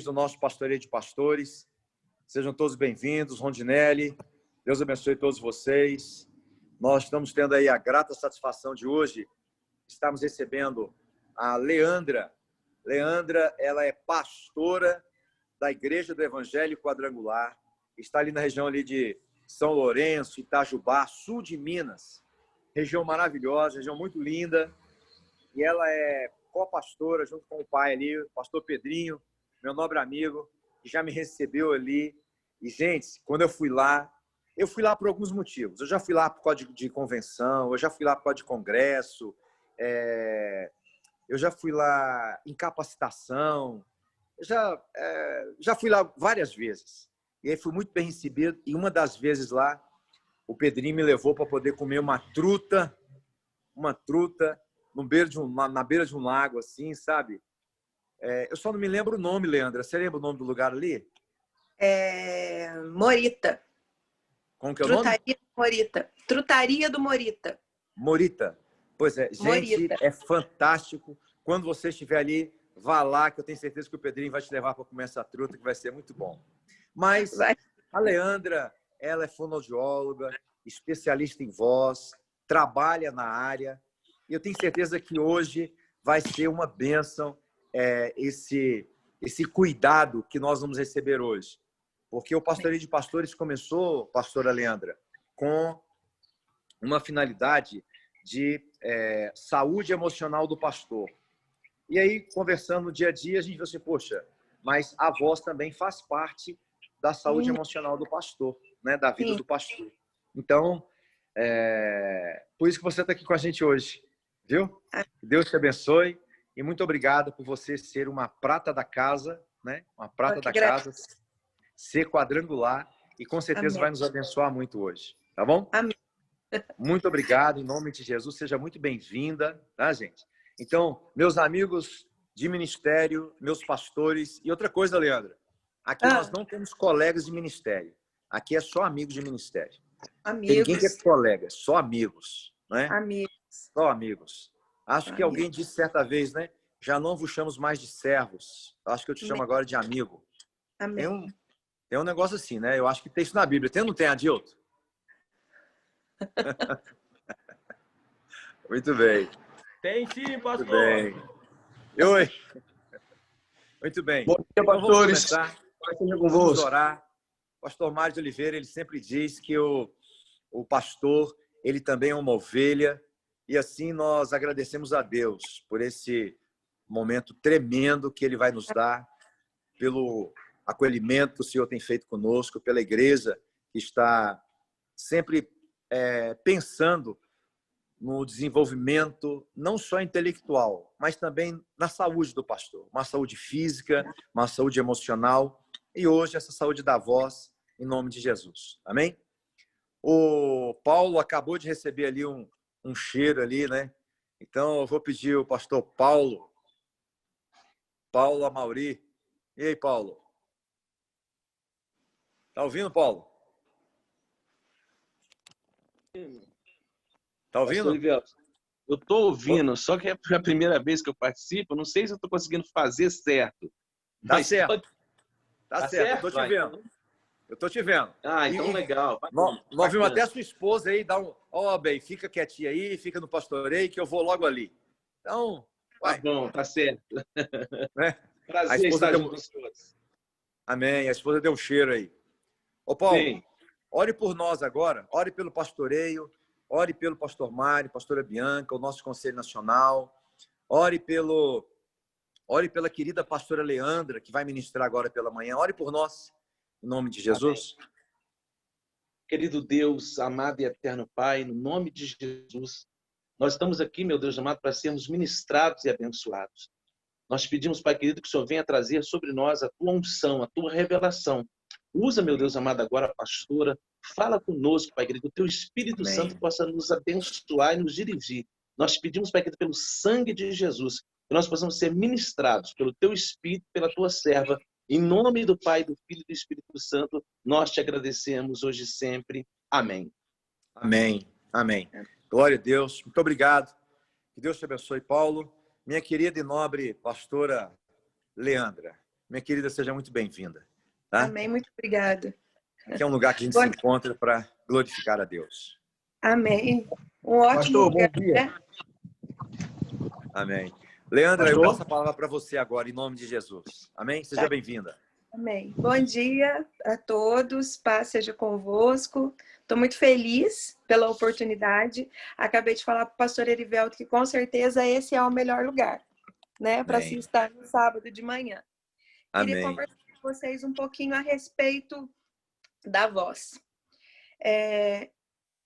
do nosso Pastoreio de Pastores. Sejam todos bem-vindos. Rondinelli, Deus abençoe todos vocês. Nós estamos tendo aí a grata satisfação de hoje estarmos recebendo a Leandra. Leandra, ela é pastora da Igreja do Evangelho Quadrangular. Está ali na região ali de São Lourenço, Itajubá, sul de Minas. Região maravilhosa, região muito linda. E ela é co-pastora junto com o pai ali, o pastor Pedrinho, meu nobre amigo, que já me recebeu ali. E, gente, quando eu fui lá por alguns motivos. Eu já fui lá por causa de convenção, eu já fui lá por causa de congresso, eu já fui lá em capacitação, eu já fui lá várias vezes. E aí fui muito bem recebido. E uma das vezes lá, o Pedrinho me levou para poder comer uma truta na beira de um lago, assim, sabe? Eu só não me lembro o nome, Leandra. Você lembra o nome do lugar ali? Morita. Como que é o nome? Trutaria do Morita. Trutaria do Morita. Morita. Pois é, gente, Morita. É fantástico. Quando você estiver ali, vá lá, que eu tenho certeza que o Pedrinho vai te levar para comer essa truta, que vai ser muito bom. Mas a Leandra, ela é fonoaudióloga, especialista em voz, trabalha na área. E eu tenho certeza que hoje vai ser uma bênção esse cuidado que nós vamos receber hoje. Porque o Pastoreio de Pastores começou, pastora Leandra, com uma finalidade de saúde emocional do pastor. E aí, conversando no dia a dia, a gente falou assim, poxa, mas a voz também faz parte da saúde emocional do pastor, né? Da vida do pastor. Então, por isso que você está aqui com a gente hoje, viu? Deus te abençoe e muito obrigado por você ser uma prata da casa, né? Uma prata da casa, ser quadrangular e com certeza vai nos abençoar muito hoje, tá bom? Amém. Muito obrigado, em nome de Jesus, seja muito bem-vinda, tá, gente? Então, meus amigos de ministério, meus pastores, e outra coisa, Leandra, aqui nós não temos colegas de ministério, aqui é só amigos de ministério. Amigos. Tem ninguém que é colega, só amigos, né? Amigos. Só amigos. Acho que alguém disse certa vez, né? Já não vos chamo mais de servos, acho que eu te chamo agora de amigo. Amém. Tem um negócio assim, né? Eu acho que tem isso na Bíblia. Tem ou não tem, Adilto? Muito bem. Tem sim, pastor. Muito bem. Oi. Muito bem. Bom dia, então, pastores. Vamos orar. O pastor Mário de Oliveira, ele sempre diz que o pastor, ele também é uma ovelha. E assim nós agradecemos a Deus por esse momento tremendo que ele vai nos dar, pelo acolhimento que o Senhor tem feito conosco, pela igreja que está sempre pensando no desenvolvimento, não só intelectual, mas também na saúde do pastor. Uma saúde física, uma saúde emocional e hoje essa saúde da voz, em nome de Jesus. Amém? O Paulo acabou de receber ali um cheiro ali, né? Então eu vou pedir ao pastor Paulo Amauri. E aí, Paulo? Tá ouvindo, Paulo? Tá ouvindo? Eu tô ouvindo, só que é a primeira vez que eu participo, não sei se eu tô conseguindo fazer certo. Tá certo. Tá certo, eu tô te vendo. Então... Eu tô te vendo. Então legal. Nós vimos até a sua esposa aí, bem, fica quietinha aí, fica no pastoreio que eu vou logo ali. Então, tá bom, tá certo. Né? Prazer estar junto com os senhores. Amém, a esposa deu um cheiro aí. Ô Paulo, sim. Ore por nós agora, ore pelo pastoreio, ore pelo pastor Mário, pastora Bianca, o nosso Conselho Nacional, ore pela querida pastora Leandra, que vai ministrar agora pela manhã, ore por nós, em nome de Jesus. Amém. Querido Deus, amado e eterno Pai, no nome de Jesus, nós estamos aqui, meu Deus amado, para sermos ministrados e abençoados. Nós pedimos, Pai querido, que o Senhor venha trazer sobre nós a tua unção, a tua revelação. Usa, meu Deus amado, agora a pastora. Fala conosco, Pai querido, que o teu Espírito Amém. Santo possa nos abençoar e nos dirigir. Nós pedimos, Pai querido, pelo sangue de Jesus, que nós possamos ser ministrados pelo teu Espírito, pela tua serva. Em nome do Pai, do Filho e do Espírito Santo, nós te agradecemos hoje e sempre. Amém. Amém. Amém. Glória a Deus. Muito obrigado. Que Deus te abençoe, Paulo. Minha querida e nobre pastora Leandra, Minha querida, seja muito bem-vinda. Tá? Amém, muito obrigada. Aqui é um lugar que a gente se encontra para glorificar a Deus. Amém. Um ótimo Pastor, lugar, bom dia. né? Amém. Leandra, Pastor? eu passo a palavra para você agora, em nome de Jesus. Amém? Seja bem-vinda. Amém. Bom dia a todos, paz seja convosco. Estou muito feliz pela oportunidade. Acabei de falar para o pastor Erivelto que com certeza esse é o melhor lugar, né, para se estar no sábado de manhã. Amém. Queria conversar com vocês um pouquinho a respeito da voz.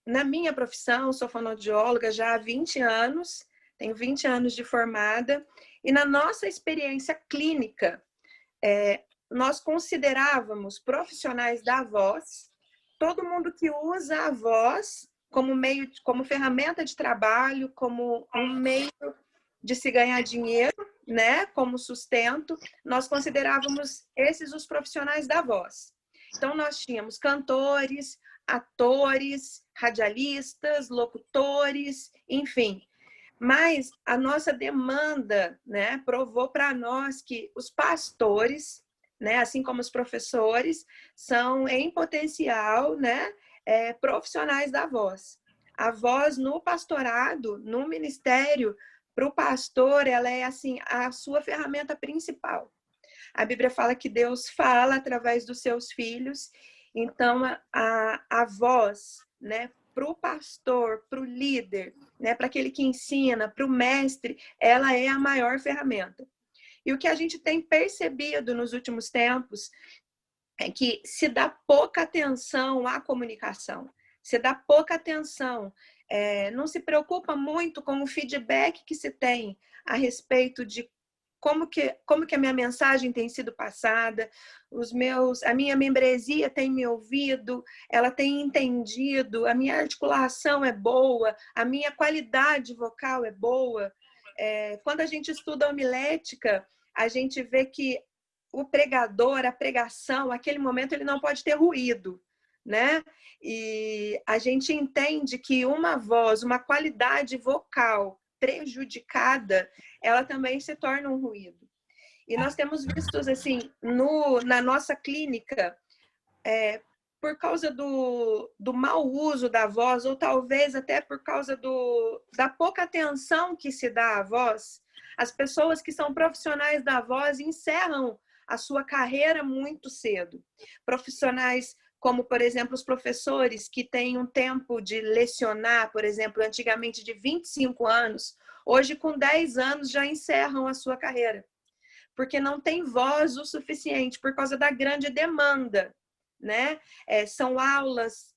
Na minha profissão, sou fonoaudióloga já há 20 anos, tenho 20 anos de formada, e na nossa experiência clínica, nós considerávamos profissionais da voz todo mundo que usa a voz como meio, como ferramenta de trabalho, como um meio de se ganhar dinheiro, né, como sustento. Nós considerávamos esses os profissionais da voz. Então nós tínhamos cantores, atores, radialistas, locutores, enfim. Mas a nossa demanda, né, provou para nós que os pastores, né, assim como os professores, são em potencial, né, profissionais da voz. A voz no pastorado, no ministério, para o pastor, ela é assim a sua ferramenta principal. A Bíblia fala que Deus fala através dos seus filhos, então a voz, né, para o pastor, para o líder, né, para aquele que ensina, para o mestre, ela é a maior ferramenta. E o que a gente tem percebido nos últimos tempos é que se dá pouca atenção à comunicação, se dá pouca atenção, não se preocupa muito com o feedback que se tem a respeito de como que a minha mensagem tem sido passada, a minha membresia tem me ouvido, ela tem entendido, a minha articulação é boa, a minha qualidade vocal é boa. Quando a gente estuda homilética, a gente vê que o pregador, a pregação, aquele momento ele não pode ter ruído, né? E a gente entende que uma voz, uma qualidade vocal prejudicada, ela também se torna um ruído. E nós temos visto, assim, na nossa clínica, por causa do mau uso da voz, ou talvez até por causa da pouca atenção que se dá à voz, as pessoas que são profissionais da voz encerram a sua carreira muito cedo. Profissionais como, por exemplo, os professores que têm um tempo de lecionar, por exemplo, antigamente de 25 anos, hoje com 10 anos já encerram a sua carreira, porque não tem voz o suficiente, por causa da grande demanda, né? São aulas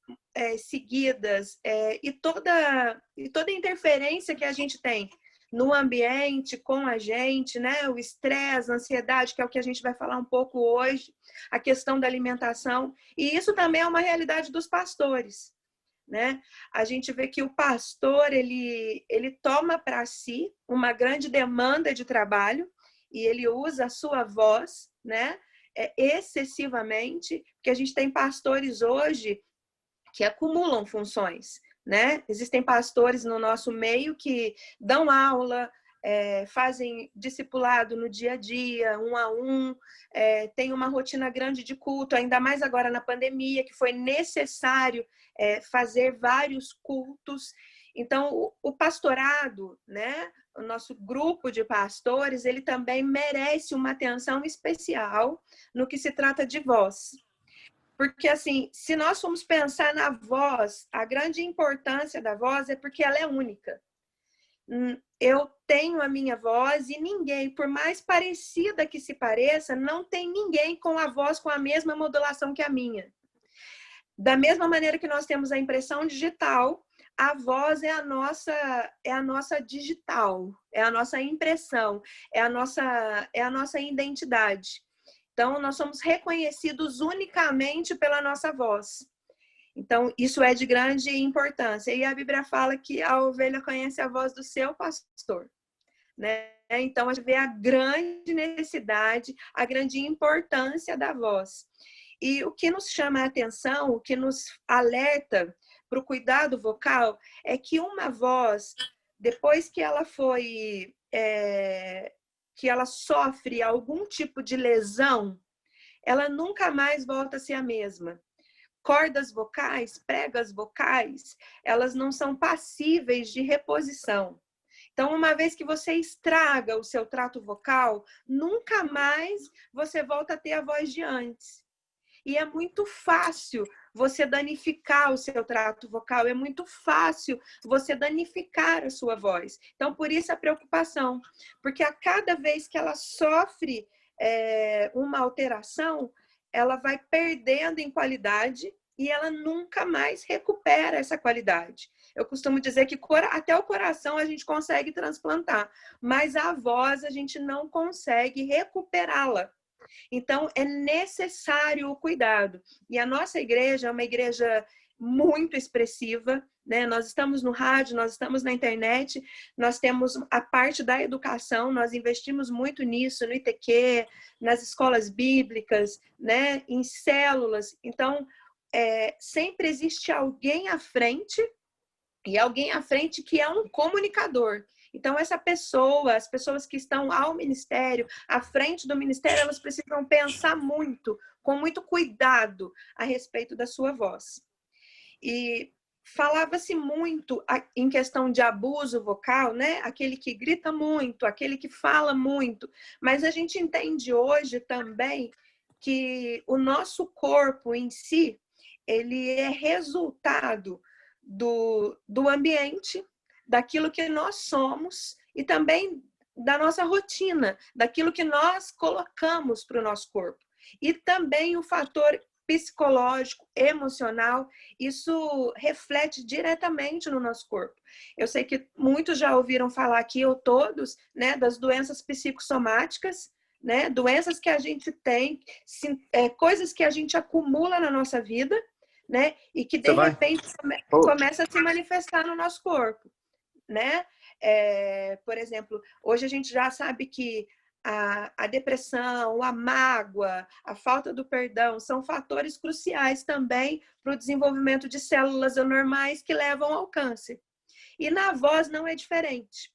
seguidas e toda interferência que a gente tem no ambiente, com a gente, né? O estresse, a ansiedade, que é o que a gente vai falar um pouco hoje, a questão da alimentação, e isso também é uma realidade dos pastores, né? A gente vê que o pastor, ele toma para si uma grande demanda de trabalho e ele usa a sua voz, né? Excessivamente, porque a gente tem pastores hoje que acumulam funções, né? Existem pastores no nosso meio que dão aula, fazem discipulado no dia a dia, 1 a 1, tem uma rotina grande de culto, ainda mais agora na pandemia, que foi necessário fazer vários cultos. Então, o pastorado, né? O nosso grupo de pastores, ele também merece uma atenção especial no que se trata de voz. Porque, assim, se nós formos pensar na voz, a grande importância da voz é porque ela é única. Eu tenho a minha voz e ninguém, por mais parecida que se pareça, não tem ninguém com a voz com a mesma modulação que a minha. Da mesma maneira que nós temos a impressão digital, a voz é a nossa digital, é a nossa impressão, é a nossa identidade. Então, nós somos reconhecidos unicamente pela nossa voz. Então, isso é de grande importância. E a Bíblia fala que a ovelha conhece a voz do seu pastor, né? Então, a gente vê a grande necessidade, a grande importância da voz. E o que nos chama a atenção, o que nos alerta para o cuidado vocal, é que uma voz, depois que ela foi que ela sofre algum tipo de lesão, ela nunca mais volta a ser a mesma. Cordas vocais, pregas vocais, elas não são passíveis de reposição. Então, uma vez que você estraga o seu trato vocal, nunca mais você volta a ter a voz de antes. E é muito fácil você danificar o seu trato vocal, é muito fácil você danificar a sua voz. Então, por isso a preocupação, porque a cada vez que ela sofre uma alteração, ela vai perdendo em qualidade e ela nunca mais recupera essa qualidade. Eu costumo dizer que até o coração a gente consegue transplantar, mas a voz a gente não consegue recuperá-la. Então, é necessário o cuidado. E a nossa igreja é uma igreja muito expressiva, né? Nós estamos no rádio, nós estamos na internet, nós temos a parte da educação, nós investimos muito nisso, no ITQ, nas escolas bíblicas, né? Em células. Então, sempre existe alguém à frente, e alguém à frente que é um comunicador. Então, essa pessoa, as pessoas que estão ao ministério, à frente do ministério, elas precisam pensar muito, com muito cuidado a respeito da sua voz. E falava-se muito em questão de abuso vocal, né? Aquele que grita muito, aquele que fala muito. Mas a gente entende hoje também que o nosso corpo em si, ele é resultado do ambiente, daquilo que nós somos e também da nossa rotina, daquilo que nós colocamos para o nosso corpo. E também o fator psicológico, emocional, isso reflete diretamente no nosso corpo. Eu sei que muitos já ouviram falar aqui, ou todos, né, das doenças psicossomáticas, né, doenças que a gente tem, coisas que a gente acumula na nossa vida, né, e que de repente começa a se manifestar no nosso corpo, né? Por exemplo, hoje a gente já sabe que a depressão, a mágoa, a falta do perdão são fatores cruciais também para o desenvolvimento de células anormais que levam ao câncer. E na voz não é diferente.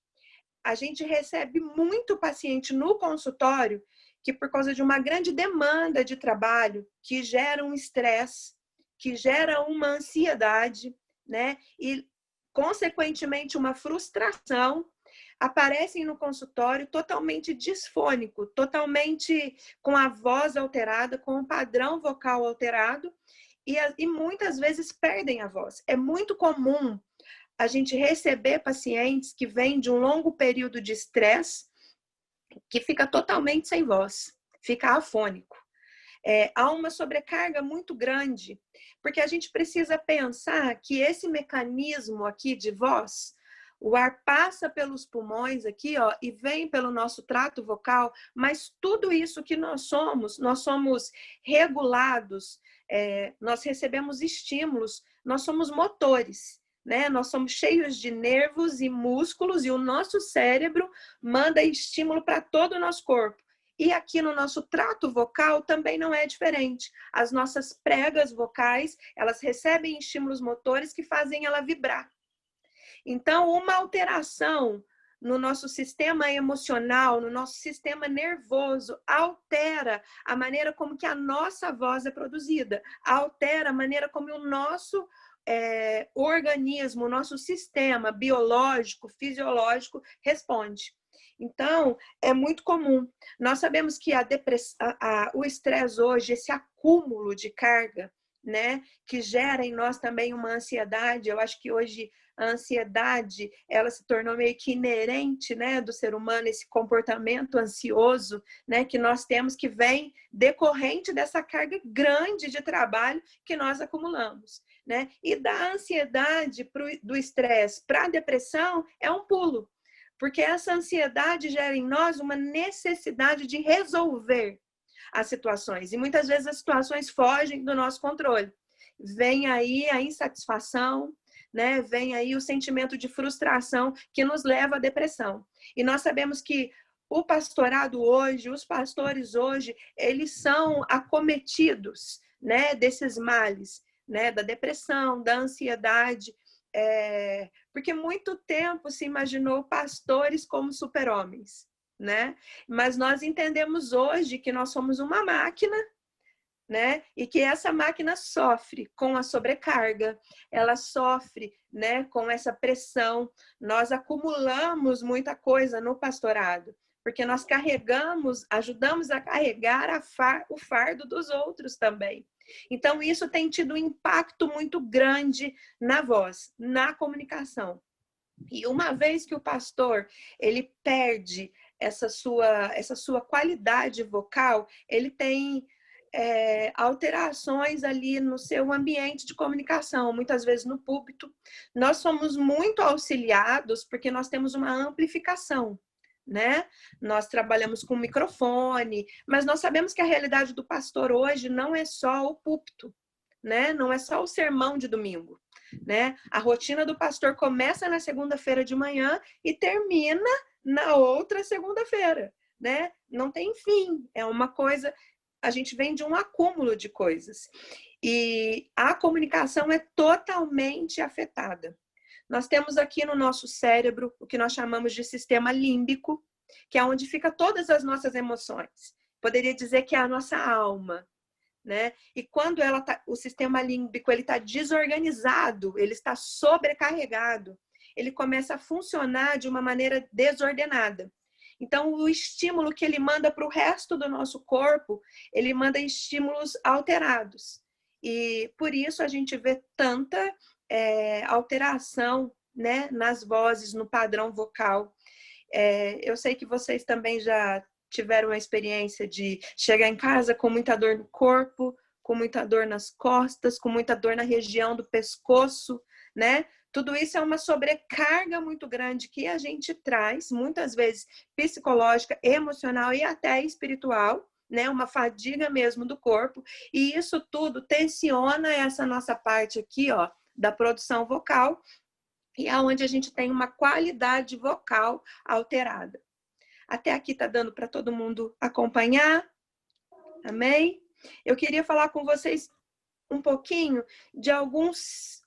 A gente recebe muito paciente no consultório que, por causa de uma grande demanda de trabalho, que gera um estresse, que gera uma ansiedade, né? E, consequentemente, uma frustração, aparecem no consultório totalmente disfônico, totalmente com a voz alterada, com o padrão vocal alterado, e muitas vezes perdem a voz. É muito comum a gente receber pacientes que vêm de um longo período de estresse, que fica totalmente sem voz, fica afônico. Há uma sobrecarga muito grande, porque a gente precisa pensar que esse mecanismo aqui de voz, o ar passa pelos pulmões aqui, ó, e vem pelo nosso trato vocal, mas tudo isso que nós somos regulados, nós recebemos estímulos, nós somos motores, né? Nós somos cheios de nervos e músculos e o nosso cérebro manda estímulo para todo o nosso corpo. E aqui no nosso trato vocal também não é diferente. As nossas pregas vocais, elas recebem estímulos motores que fazem ela vibrar. Então, uma alteração no nosso sistema emocional, no nosso sistema nervoso, altera a maneira como que a nossa voz é produzida, altera a maneira como o nosso organismo, o nosso sistema biológico, fisiológico responde. Então, é muito comum. Nós sabemos que o estresse hoje, esse acúmulo de carga, né, que gera em nós também uma ansiedade. Eu acho que hoje a ansiedade, ela se tornou meio que inerente, né, do ser humano, esse comportamento ansioso, né, que nós temos, que vem decorrente dessa carga grande de trabalho que nós acumulamos, né? E da ansiedade do estresse para a depressão é um pulo. Porque essa ansiedade gera em nós uma necessidade de resolver as situações. E muitas vezes as situações fogem do nosso controle. Vem aí a insatisfação, né? Vem aí o sentimento de frustração que nos leva à depressão. E nós sabemos que o pastorado hoje, os pastores hoje, eles são acometidos, né, desses males, né, da depressão, da ansiedade, porque muito tempo se imaginou pastores como super-homens, né? Mas nós entendemos hoje que nós somos uma máquina, né? E que essa máquina sofre com a sobrecarga, ela sofre, né, com essa pressão. Nós acumulamos muita coisa no pastorado, porque nós carregamos, ajudamos a carregar o fardo dos outros também. Então, isso tem tido um impacto muito grande na voz, na comunicação. E uma vez que o pastor ele perde essa sua qualidade vocal, ele tem alterações ali no seu ambiente de comunicação, muitas vezes no púlpito. Nós somos muito auxiliados porque nós temos uma amplificação, né? Nós trabalhamos com microfone, mas nós sabemos que a realidade do pastor hoje não é só o púlpito, né? Não é só o sermão de domingo, né? A rotina do pastor começa na segunda-feira de manhã e termina na outra segunda-feira, né? Não tem fim, é uma coisa, a gente vem de um acúmulo de coisas. E a comunicação é totalmente afetada. Nós temos aqui no nosso cérebro o que nós chamamos de sistema límbico, que é onde fica todas as nossas emoções. Poderia dizer que é a nossa alma, né? E quando o sistema límbico ele está desorganizado, ele está sobrecarregado, ele começa a funcionar de uma maneira desordenada. Então, o estímulo que ele manda para o resto do nosso corpo, ele manda estímulos alterados. E por isso a gente vê tanta alteração, né, nas vozes, no padrão vocal. Eu sei que vocês também já tiveram a experiência de chegar em casa com muita dor no corpo, com muita dor nas costas, com muita dor na região do pescoço, né? Tudo isso é uma sobrecarga muito grande que a gente traz, muitas vezes psicológica, emocional e até espiritual, né? Uma fadiga mesmo do corpo. E isso tudo tensiona essa nossa parte aqui, ó, da produção vocal, e é onde a gente tem uma qualidade vocal alterada. Até aqui tá dando para todo mundo acompanhar? Amém? Eu queria falar com vocês um pouquinho de alguns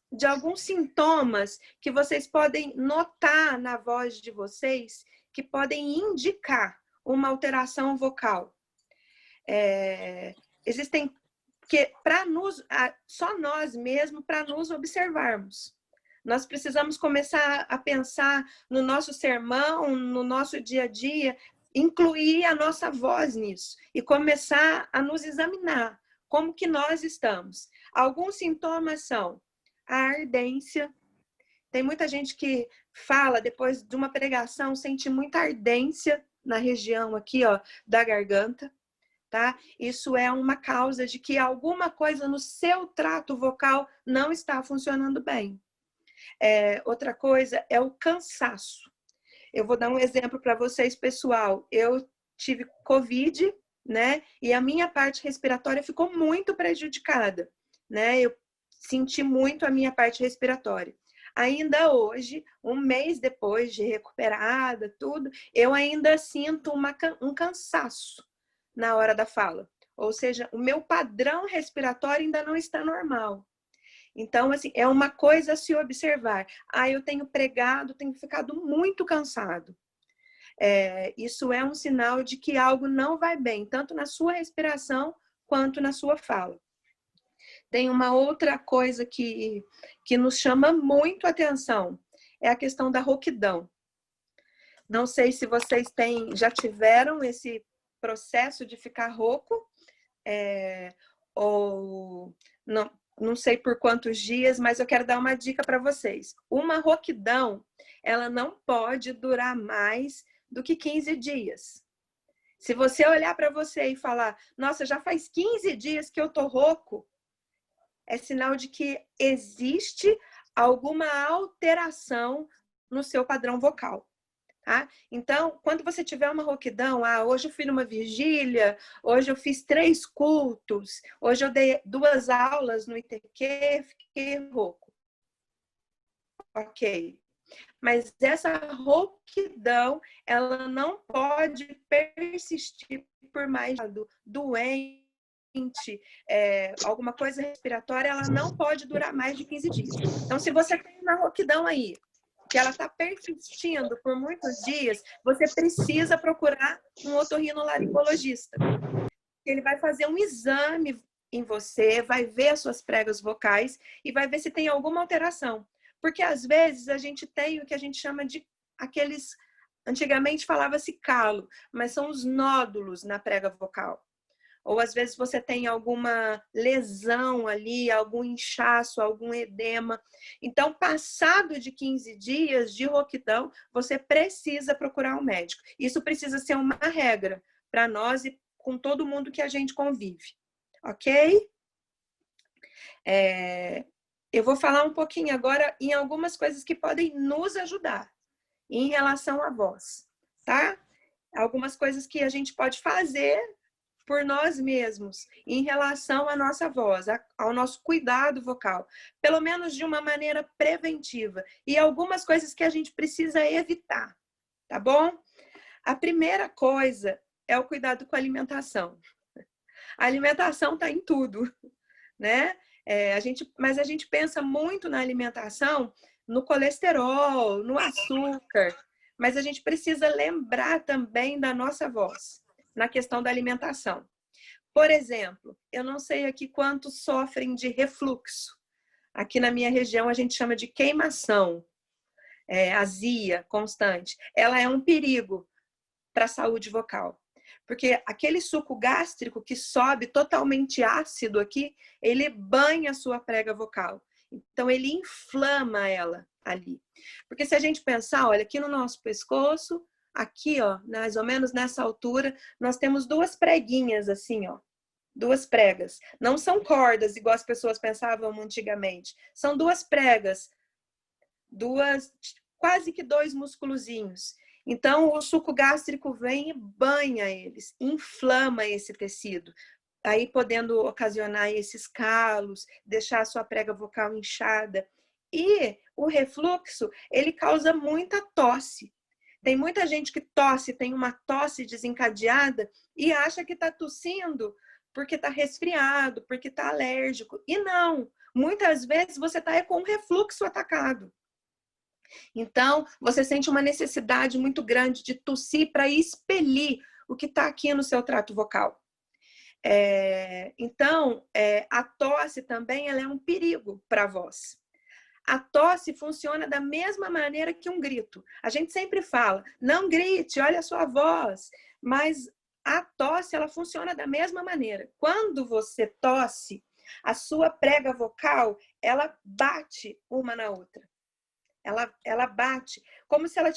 sintomas que vocês podem notar na voz de vocês, que podem indicar uma alteração vocal. Existem que só nós mesmos para nos observarmos. Nós precisamos começar a pensar no nosso sermão, no nosso dia a dia, incluir a nossa voz nisso e começar a nos examinar como que nós estamos. Alguns sintomas são a ardência. Tem muita gente que fala, depois de uma pregação, sente muita ardência na região aqui, ó, da garganta, tá? Isso é uma causa de que alguma coisa no seu trato vocal não está funcionando bem. Outra coisa é o cansaço. Eu vou dar um exemplo para vocês, pessoal. Eu tive Covid, né? E a minha parte respiratória ficou muito prejudicada, né? Eu senti muito a minha parte respiratória. Ainda hoje, um mês depois de recuperada, tudo, eu ainda sinto um cansaço na hora da fala. Ou seja, o meu padrão respiratório ainda não está normal. Então, assim, é uma coisa a se observar. Eu tenho pregado, tenho ficado muito cansado. Isso é um sinal de que algo não vai bem, tanto na sua respiração quanto na sua fala. Tem uma outra coisa que nos chama muito a atenção, é a questão da rouquidão. Não sei se vocês já tiveram esse processo de ficar rouco, ou não sei por quantos dias, mas eu quero dar uma dica para vocês. Uma rouquidão, ela não pode durar mais do que 15 dias. Se você olhar para você e falar, nossa, já faz 15 dias que eu tô rouco, é sinal de que existe alguma alteração no seu padrão vocal. Tá? Então, quando você tiver uma rouquidão, hoje eu fui numa vigília, hoje eu fiz 3 cultos, hoje eu dei 2 aulas no ITQ, fiquei rouco. Ok. Mas essa rouquidão, ela não pode persistir por mais doente, alguma coisa respiratória, ela não pode durar mais de 15 dias. Então, se você tem uma rouquidão aí, que ela está persistindo por muitos dias, você precisa procurar um otorrinolaringologista. Ele vai fazer um exame em você, vai ver as suas pregas vocais e vai ver se tem alguma alteração. Porque às vezes a gente tem o que a gente chama de aqueles... Antigamente falava-se calo, mas são os nódulos na prega vocal. Ou às vezes você tem alguma lesão ali, algum inchaço, algum edema. Então, passado de 15 dias de rouquidão, você precisa procurar um médico. Isso precisa ser uma regra para nós e com todo mundo que a gente convive. Ok? Eu vou falar um pouquinho agora em algumas coisas que podem nos ajudar em relação à voz, tá? Algumas coisas que a gente pode fazer por nós mesmos, em relação à nossa voz, ao nosso cuidado vocal, pelo menos de uma maneira preventiva, e algumas coisas que a gente precisa evitar, tá bom? A primeira coisa é o cuidado com a alimentação. A alimentação tá em tudo, né? Mas a gente pensa muito na alimentação, no colesterol, no açúcar, mas a gente precisa lembrar também da nossa voz na questão da alimentação. Por exemplo, eu não sei aqui quantos sofrem de refluxo. Aqui na minha região a gente chama de queimação, azia constante. Ela é um perigo para a saúde vocal. Porque aquele suco gástrico que sobe totalmente ácido aqui, ele banha a sua prega vocal. Então, ele inflama ela ali. Porque se a gente pensar, olha, aqui no nosso pescoço, aqui, ó, mais ou menos nessa altura, nós temos duas preguinhas assim, ó. Duas pregas. Não são cordas, igual as pessoas pensavam antigamente. São duas pregas. Quase que dois musculozinhos. Então, o suco gástrico vem e banha eles, inflama esse tecido. Aí podendo ocasionar esses calos, deixar a sua prega vocal inchada. E o refluxo, ele causa muita tosse. Tem muita gente que tosse, tem uma tosse desencadeada e acha que está tossindo porque está resfriado, porque está alérgico. E não, muitas vezes você está com um refluxo atacado. Então, você sente uma necessidade muito grande de tossir para expelir o que está aqui no seu trato vocal. Então, a tosse também ela é um perigo para a voz. A tosse funciona da mesma maneira que um grito. A gente sempre fala, não grite, olha a sua voz. Mas a tosse, ela funciona da mesma maneira. Quando você tosse, a sua prega vocal, ela bate uma na outra. Ela bate, como se ela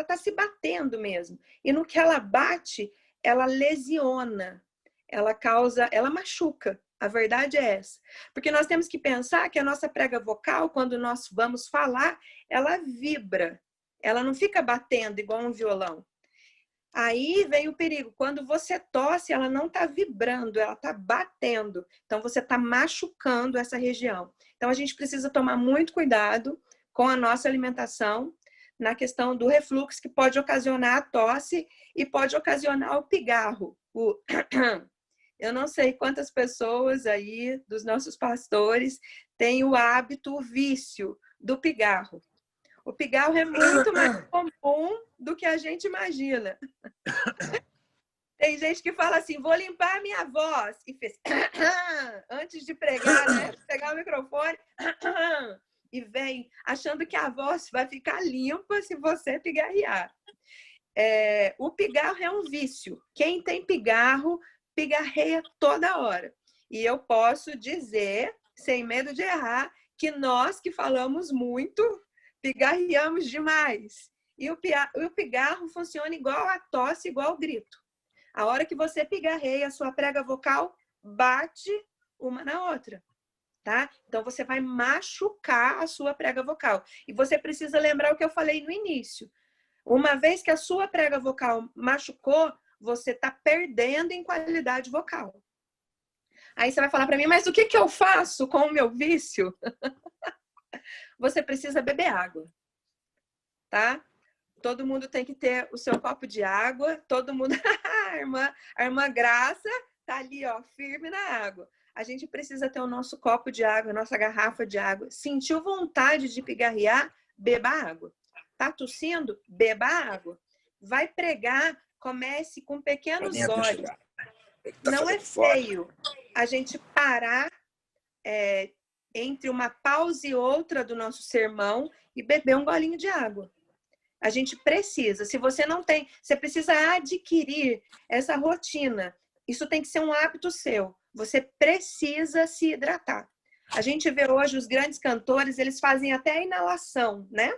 está se batendo mesmo. E no que ela bate, ela lesiona, ela machuca. A verdade é essa. Porque nós temos que pensar que a nossa prega vocal, quando nós vamos falar, ela vibra. Ela não fica batendo igual um violão. Aí vem o perigo. Quando você tosse, ela não está vibrando, ela está batendo. Então, você está machucando essa região. Então, a gente precisa tomar muito cuidado com a nossa alimentação na questão do refluxo, que pode ocasionar a tosse e pode ocasionar o pigarro. Eu não sei quantas pessoas aí, dos nossos pastores, têm o hábito, o vício do pigarro. O pigarro é muito mais comum do que a gente imagina. Tem gente que fala assim, vou limpar a minha voz. E fez antes de pregar, né? Pegar o microfone e vem achando que a voz vai ficar limpa se você pigarrear. O pigarro é um vício. Quem tem pigarro, pigarreia toda hora. E eu posso dizer, sem medo de errar, que nós que falamos muito, pigarreamos demais. E o pigarro funciona igual a tosse, igual ao grito. A hora que você pigarreia, a sua prega vocal bate uma na outra. Tá? Então, você vai machucar a sua prega vocal. E você precisa lembrar o que eu falei no início. Uma vez que a sua prega vocal machucou, você está perdendo em qualidade vocal. Aí você vai falar para mim, mas o que eu faço com o meu vício? Você precisa beber água, tá? Todo mundo tem que ter o seu copo de água, todo mundo... a irmã Graça tá ali, ó, firme na água. A gente precisa ter o nosso copo de água, a nossa garrafa de água. Sentiu vontade de pigarrear? beba água. Tá tossindo? Beba água. Vai pregar, comece com pequenos goles. Não é feio a gente parar entre uma pausa e outra do nosso sermão e beber um golinho de água. A gente precisa. Se você não tem, você precisa adquirir essa rotina. Isso tem que ser um hábito seu. Você precisa se hidratar. A gente vê hoje os grandes cantores, eles fazem até a inalação, né?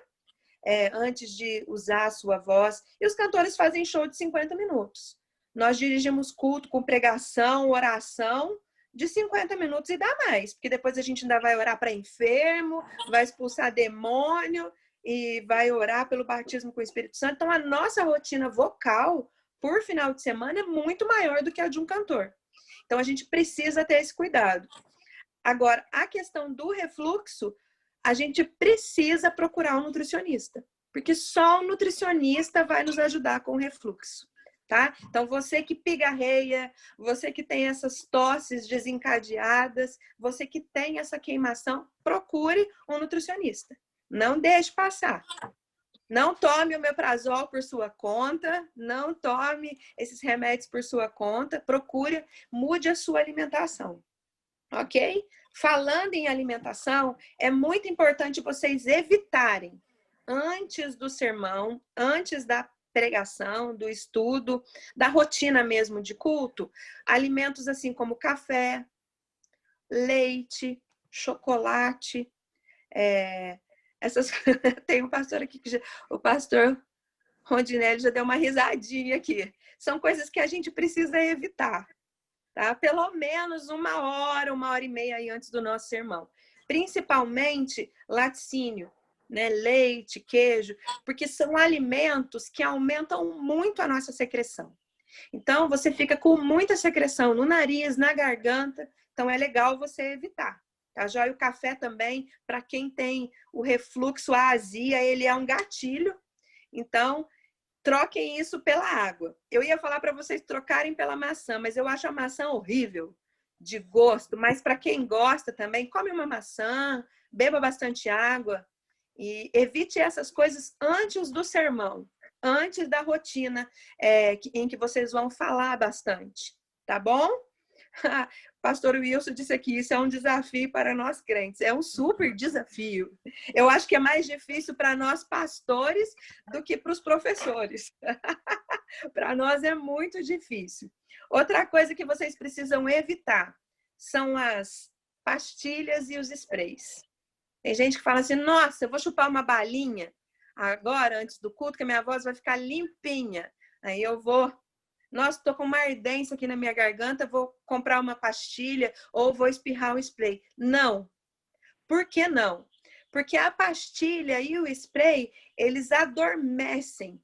Antes de usar a sua voz. E os cantores fazem show de 50 minutos. Nós dirigimos culto com pregação, oração, de 50 minutos e dá mais. Porque depois a gente ainda vai orar para enfermo, vai expulsar demônio e vai orar pelo batismo com o Espírito Santo. Então, a nossa rotina vocal, por final de semana, é muito maior do que a de um cantor. Então, a gente precisa ter esse cuidado. Agora, a questão do refluxo, a gente precisa procurar um nutricionista, porque só o nutricionista vai nos ajudar com o refluxo, tá? Então, você que pigarreia, você que tem essas tosses desencadeadas, você que tem essa queimação, procure um nutricionista. Não deixe passar. Não tome o omeprazol por sua conta, não tome esses remédios por sua conta, procure, mude a sua alimentação. Ok? Falando em alimentação, é muito importante vocês evitarem, antes do sermão, antes da pregação, do estudo, da rotina mesmo de culto, alimentos assim como café, leite, chocolate, Tem um pastor aqui, o pastor Rondinelli já deu uma risadinha aqui. São coisas que a gente precisa evitar. Tá? Pelo menos 1 hora, 1 hora e meia aí antes do nosso sermão. Principalmente laticínio, né? Leite, queijo, porque são alimentos que aumentam muito a nossa secreção. Então, você fica com muita secreção no nariz, na garganta, então é legal você evitar. Tá? Já o café também, para quem tem o refluxo, a azia, ele é um gatilho, então troquem isso pela água. Eu ia falar para vocês trocarem pela maçã, mas eu acho a maçã horrível de gosto. Mas para quem gosta também, come uma maçã, beba bastante água e evite essas coisas antes do sermão, antes da rotina em que vocês vão falar bastante. Tá bom? Pastor Wilson disse aqui, isso é um desafio para nós crentes. É um super desafio. Eu acho que é mais difícil para nós pastores do que para os professores. Para nós é muito difícil. Outra coisa que vocês precisam evitar são as pastilhas e os sprays. Tem gente que fala assim, nossa, eu vou chupar uma balinha agora, antes do culto, que a minha voz vai ficar limpinha. Aí eu vou... Nossa, estou com uma ardência aqui na minha garganta, vou comprar uma pastilha ou vou espirrar um spray. Não. Por que não? Porque a pastilha e o spray, eles adormecem.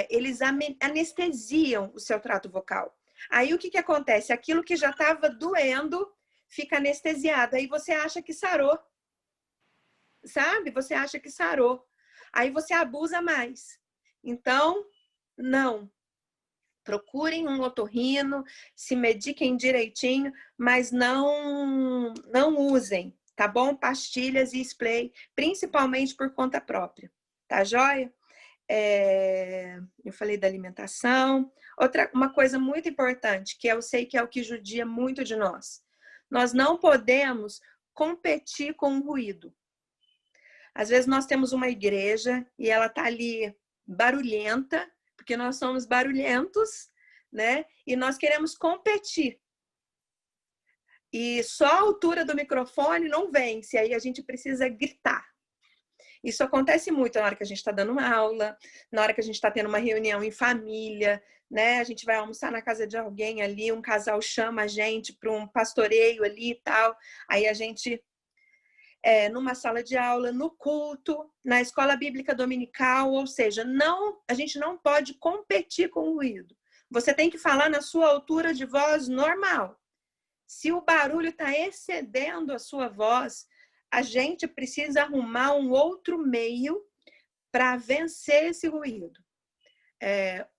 Eles anestesiam o seu trato vocal. Aí o que acontece? Aquilo que já estava doendo fica anestesiado. Aí você acha que sarou. Sabe? Você acha que sarou. Aí você abusa mais. Então, não. Procurem um otorrino, se mediquem direitinho, mas não usem, tá bom? Pastilhas e spray, principalmente por conta própria, tá joia? Eu falei da alimentação. Uma coisa muito importante, que eu sei que é o que judia muito de nós. Nós não podemos competir com o ruído. Às vezes nós temos uma igreja e ela tá ali barulhenta, porque nós somos barulhentos, né? E nós queremos competir. E só a altura do microfone não vence, aí a gente precisa gritar. Isso acontece muito na hora que a gente está dando uma aula, na hora que a gente está tendo uma reunião em família, né? A gente vai almoçar na casa de alguém ali, um casal chama a gente para um pastoreio ali e tal, aí a gente... numa sala de aula, no culto, na escola bíblica dominical, ou seja, a gente não pode competir com o ruído. Você tem que falar na sua altura de voz normal. Se o barulho está excedendo a sua voz, a gente precisa arrumar um outro meio para vencer esse ruído.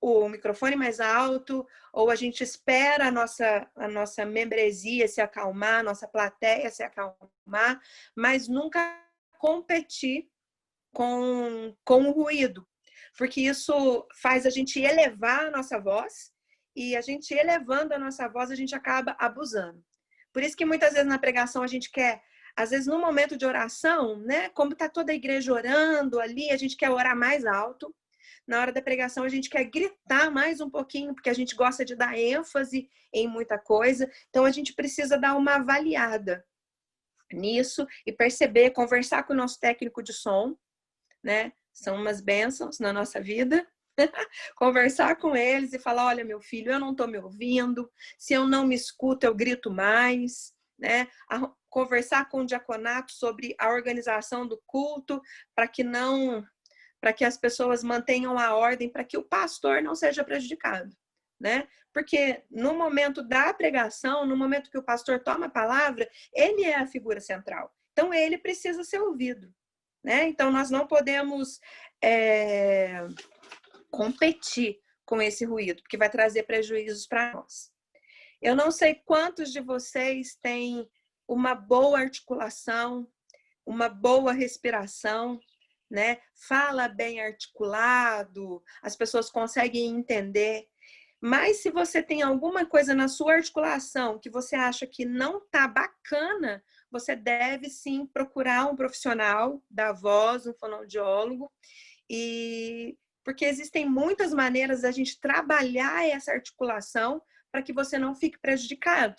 O microfone mais alto, ou a gente espera a nossa membresia se acalmar, a nossa plateia se acalmar, mas nunca competir com o ruído, porque isso faz a gente elevar a nossa voz, e a gente elevando a nossa voz, a gente acaba abusando. Por isso que muitas vezes na pregação a gente quer, às vezes no momento de oração, né, como está toda a igreja orando ali, a gente quer orar mais alto. Na hora da pregação a gente quer gritar mais um pouquinho, porque a gente gosta de dar ênfase em muita coisa. Então a gente precisa dar uma avaliada nisso e perceber, conversar com o nosso técnico de som, né? São umas bênçãos na nossa vida. Conversar com eles e falar, olha, meu filho, eu não estou me ouvindo, se eu não me escuto, eu grito mais, né? Conversar com o diaconato sobre a organização do culto, para que as pessoas mantenham a ordem, para que o pastor não seja prejudicado, né? Porque no momento da pregação, no momento que o pastor toma a palavra, ele é a figura central. Então, ele precisa ser ouvido, né? Então, nós não podemos competir com esse ruído, porque vai trazer prejuízos para nós. Eu não sei quantos de vocês têm uma boa articulação, uma boa respiração, né? Fala bem articulado, as pessoas conseguem entender. Mas se você tem alguma coisa na sua articulação que você acha que não tá bacana, você deve sim procurar um profissional da voz, um fonoaudiólogo, porque existem muitas maneiras da gente trabalhar essa articulação para que você não fique prejudicado.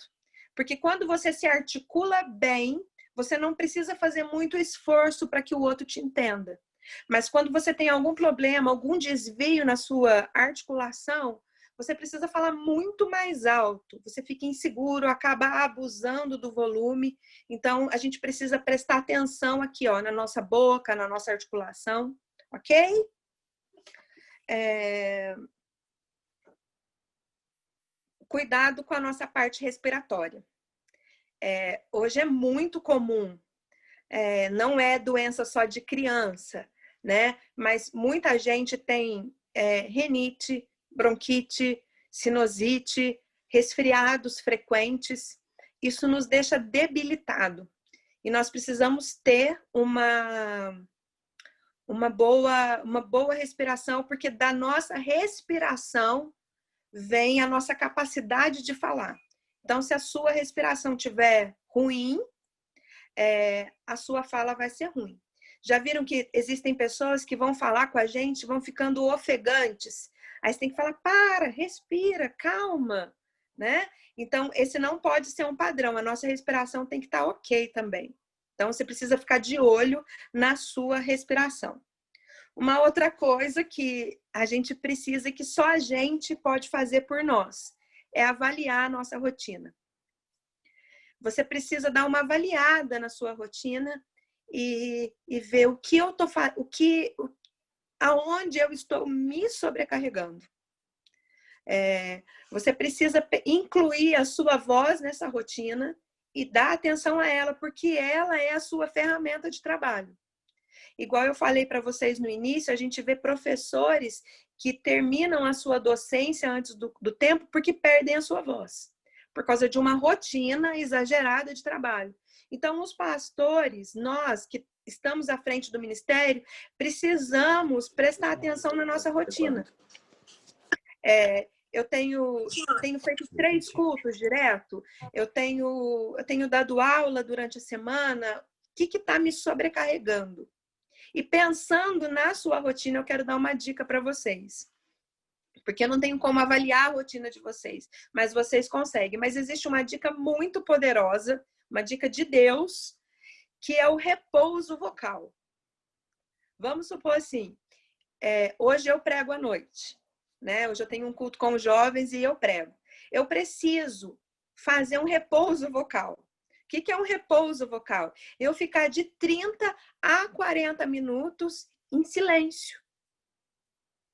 Porque quando você se articula bem, você não precisa fazer muito esforço para que o outro te entenda. Mas quando você tem algum problema, algum desvio na sua articulação, você precisa falar muito mais alto. Você fica inseguro, acaba abusando do volume. Então, a gente precisa prestar atenção aqui, ó, na nossa boca, na nossa articulação, ok? Cuidado com a nossa parte respiratória. Hoje é muito comum, não é doença só de criança, né? Mas muita gente tem rinite, bronquite, sinusite, resfriados frequentes. Isso nos deixa debilitado. E nós precisamos ter uma boa respiração, porque da nossa respiração vem a nossa capacidade de falar. Então, se a sua respiração estiver ruim, a sua fala vai ser ruim. Já viram que existem pessoas que vão falar com a gente, vão ficando ofegantes. Aí você tem que falar, para, respira, calma, né? Então, esse não pode ser um padrão. A nossa respiração tem que estar ok também. Então, você precisa ficar de olho na sua respiração. Uma outra coisa que a gente precisa, que só a gente pode fazer por nós, é avaliar a nossa rotina. Você precisa dar uma avaliada na sua rotina e ver o que eu tô aonde eu estou me sobrecarregando. Você precisa incluir a sua voz nessa rotina e dar atenção a ela, porque ela é a sua ferramenta de trabalho. Igual eu falei para vocês no início, a gente vê professores que terminam a sua docência antes do tempo porque perdem a sua voz, por causa de uma rotina exagerada de trabalho. Então, os pastores, nós que estamos à frente do ministério, precisamos prestar atenção na nossa rotina. Eu tenho feito 3 cultos direto, eu tenho dado aula durante a semana. O que está me sobrecarregando? E pensando na sua rotina, eu quero dar uma dica para vocês. Porque eu não tenho como avaliar a rotina de vocês, mas vocês conseguem. Mas existe uma dica muito poderosa, uma dica de Deus, que é o repouso vocal. Vamos supor assim, hoje eu prego à noite, né? Hoje eu tenho um culto com os jovens e eu prego. Eu preciso fazer um repouso vocal. O que é um repouso vocal? Eu ficar de 30 a 40 minutos em silêncio.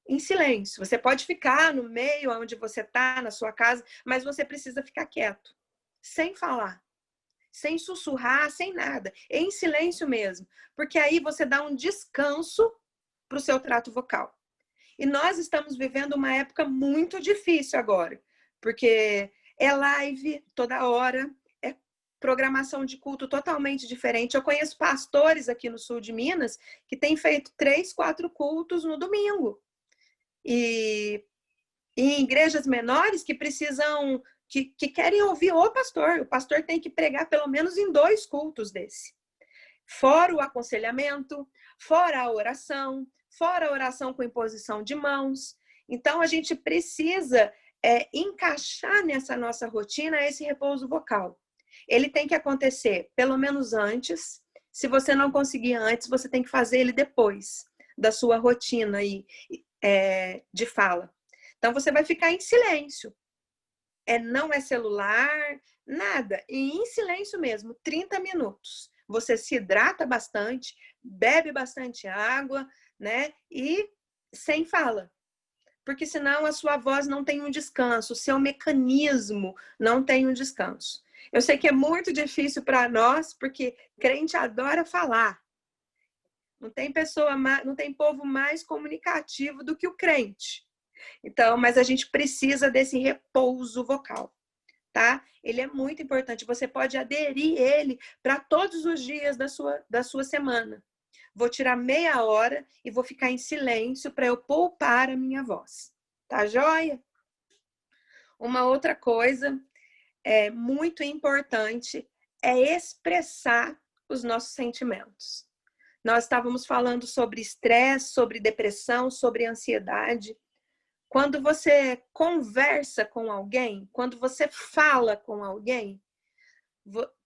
Em silêncio. Você pode ficar no meio onde você está, na sua casa, mas você precisa ficar quieto, sem falar, sem sussurrar, sem nada, em silêncio mesmo, porque aí você dá um descanso para o seu trato vocal. E nós estamos vivendo uma época muito difícil agora, porque é live toda hora, programação de culto totalmente diferente. Eu conheço pastores aqui no sul de Minas que têm feito 3, 4 cultos no domingo. E em igrejas menores que precisam, que querem ouvir o pastor tem que pregar pelo menos em 2 cultos desse. Fora o aconselhamento, fora a oração com imposição de mãos. Então, a gente precisa encaixar nessa nossa rotina esse repouso vocal. Ele tem que acontecer pelo menos antes. Se você não conseguir antes, você tem que fazer ele depois da sua rotina aí, de fala. Então, você vai ficar em silêncio. Não é celular, nada. E em silêncio mesmo, 30 minutos. Você se hidrata bastante, bebe bastante água, né? E sem fala. Porque senão a sua voz não tem um descanso, o seu mecanismo não tem um descanso. Eu sei que é muito difícil para nós, porque crente adora falar. Não tem povo mais comunicativo do que o crente. Então, mas a gente precisa desse repouso vocal, tá? Ele é muito importante. Você pode aderir ele para todos os dias da sua semana. Vou tirar meia hora e vou ficar em silêncio para eu poupar a minha voz. Tá joia? Uma outra coisa muito importante é expressar os nossos sentimentos. Nós estávamos falando sobre estresse, sobre depressão, sobre ansiedade. Quando você conversa com alguém, quando você fala com alguém,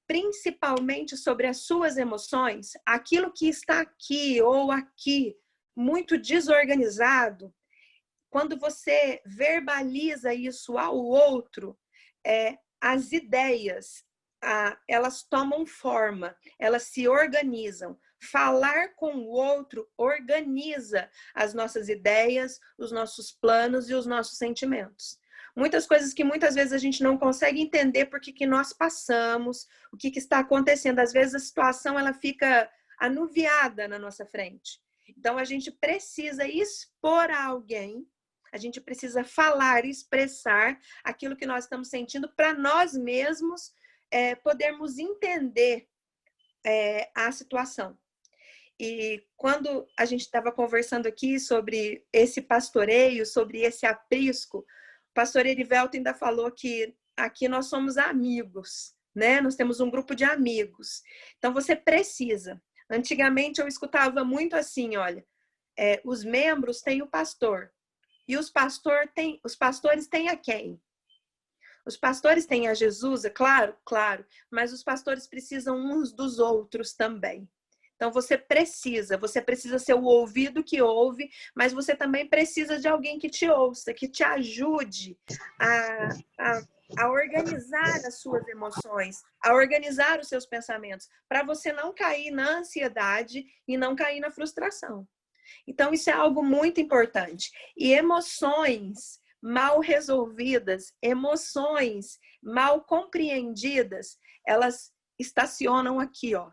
principalmente sobre as suas emoções, aquilo que está aqui ou aqui, muito desorganizado, quando você verbaliza isso ao outro, as ideias, elas tomam forma, elas se organizam. Falar com o outro organiza as nossas ideias, os nossos planos e os nossos sentimentos. Muitas coisas que muitas vezes a gente não consegue entender por que nós passamos, o que está acontecendo. Às vezes a situação ela fica anuviada na nossa frente. Então a gente precisa expor a alguém, a gente precisa falar, expressar aquilo que nós estamos sentindo para nós mesmos podermos entender a situação. E quando a gente estava conversando aqui sobre esse pastoreio, sobre esse aprisco, o pastor Erivelto ainda falou que aqui nós somos amigos, né? Nós temos um grupo de amigos. Então, você precisa. Antigamente, eu escutava muito assim, olha, os membros têm o pastor. E os pastores têm a quem? Os pastores têm a Jesus, é claro, claro, mas os pastores precisam uns dos outros também. Então, você precisa ser o ouvido que ouve, mas você também precisa de alguém que te ouça, que te ajude a organizar as suas emoções, a organizar os seus pensamentos, para você não cair na ansiedade e não cair na frustração. Então, isso é algo muito importante. E emoções mal resolvidas, emoções mal compreendidas, elas estacionam aqui, ó.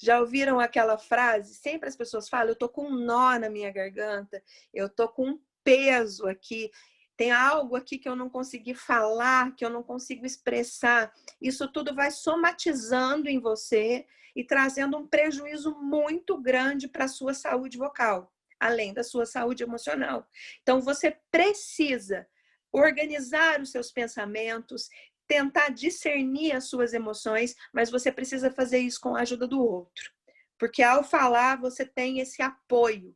Já ouviram aquela frase? Sempre as pessoas falam, eu tô com um nó na minha garganta, eu tô com um peso aqui, tem algo aqui que eu não consegui falar, que eu não consigo expressar. Isso tudo vai somatizando em você e trazendo um prejuízo muito grande para a sua saúde vocal, além da sua saúde emocional. Então, você precisa organizar os seus pensamentos, tentar discernir as suas emoções, mas você precisa fazer isso com a ajuda do outro. Porque ao falar, você tem esse apoio.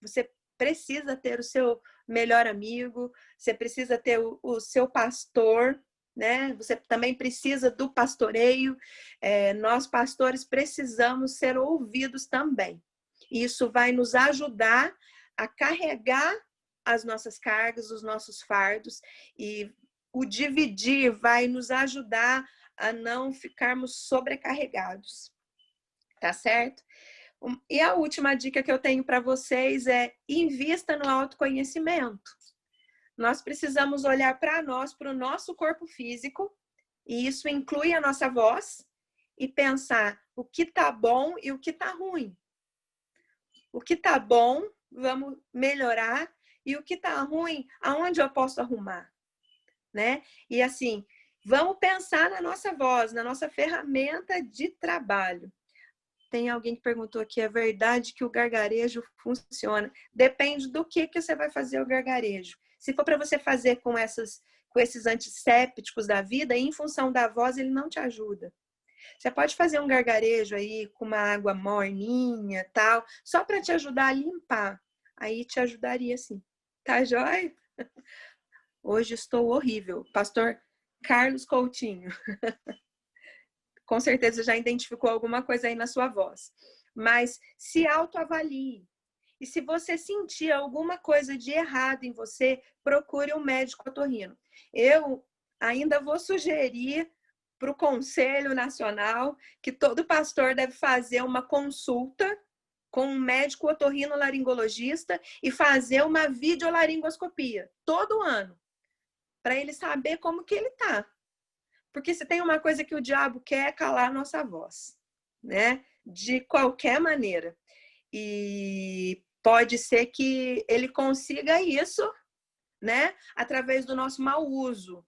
Você precisa ter o seu melhor amigo, você precisa ter o seu pastor, né? Você também precisa do pastoreio. Nós, pastores, precisamos ser ouvidos também. Isso vai nos ajudar a carregar as nossas cargas, os nossos fardos, e o dividir vai nos ajudar a não ficarmos sobrecarregados. Tá certo? E a última dica que eu tenho para vocês é: invista no autoconhecimento. Nós precisamos olhar para nós, para o nosso corpo físico, e isso inclui a nossa voz, e pensar o que tá bom e o que tá ruim. O que tá bom, vamos melhorar, e o que tá ruim, aonde eu posso arrumar, né? E assim, Vamos pensar na nossa voz, na nossa ferramenta de trabalho. Tem alguém que perguntou aqui, é verdade que o gargarejo funciona? Depende do que você vai fazer o gargarejo. Se for para você fazer com esses antissépticos da vida, em função da voz, ele não te ajuda. Você pode fazer um gargarejo aí com uma água morninha, tal, só para te ajudar a limpar. Aí te ajudaria sim. Tá joia? Hoje estou horrível. Pastor Carlos Coutinho. Com certeza já identificou alguma coisa aí na sua voz. Mas se autoavalie. E se você sentir alguma coisa de errado em você, procure um médico otorrino. Eu ainda vou sugerir para o Conselho Nacional que todo pastor deve fazer uma consulta com um médico otorrinolaringologista e fazer uma videolaringoscopia todo ano, para ele saber como que ele está. Porque se tem uma coisa que o diabo quer é calar a nossa voz, né? De qualquer maneira. E pode ser que ele consiga isso, né? Através do nosso mau uso.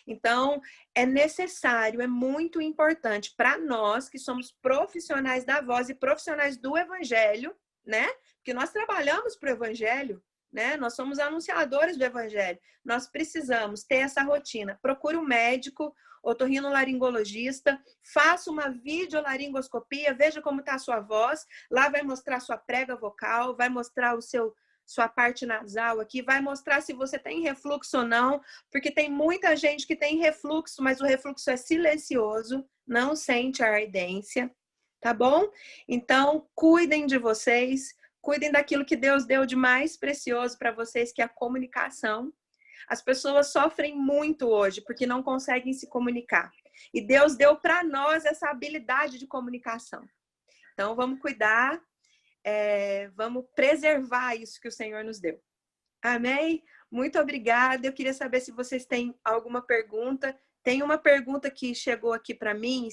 Então, é necessário, é muito importante para nós que somos profissionais da voz e profissionais do evangelho, né? Porque nós trabalhamos para o evangelho, né? Nós somos anunciadores do evangelho. Nós precisamos ter essa rotina. Procure um médico, otorrinolaringologista, faça uma videolaringoscopia, veja como está a sua voz. Lá vai mostrar a sua prega vocal, vai mostrar sua parte nasal aqui, vai mostrar se você tem refluxo ou não, porque tem muita gente que tem refluxo, mas o refluxo é silencioso, não sente a ardência, tá bom? Então, cuidem de vocês, cuidem daquilo que Deus deu de mais precioso para vocês, que é a comunicação. As pessoas sofrem muito hoje porque não conseguem se comunicar. E Deus deu para nós essa habilidade de comunicação. Então, vamos cuidar, vamos preservar isso que o Senhor nos deu. Amém? Muito obrigada. Eu queria saber se vocês têm alguma pergunta. Tem uma pergunta que chegou aqui para mim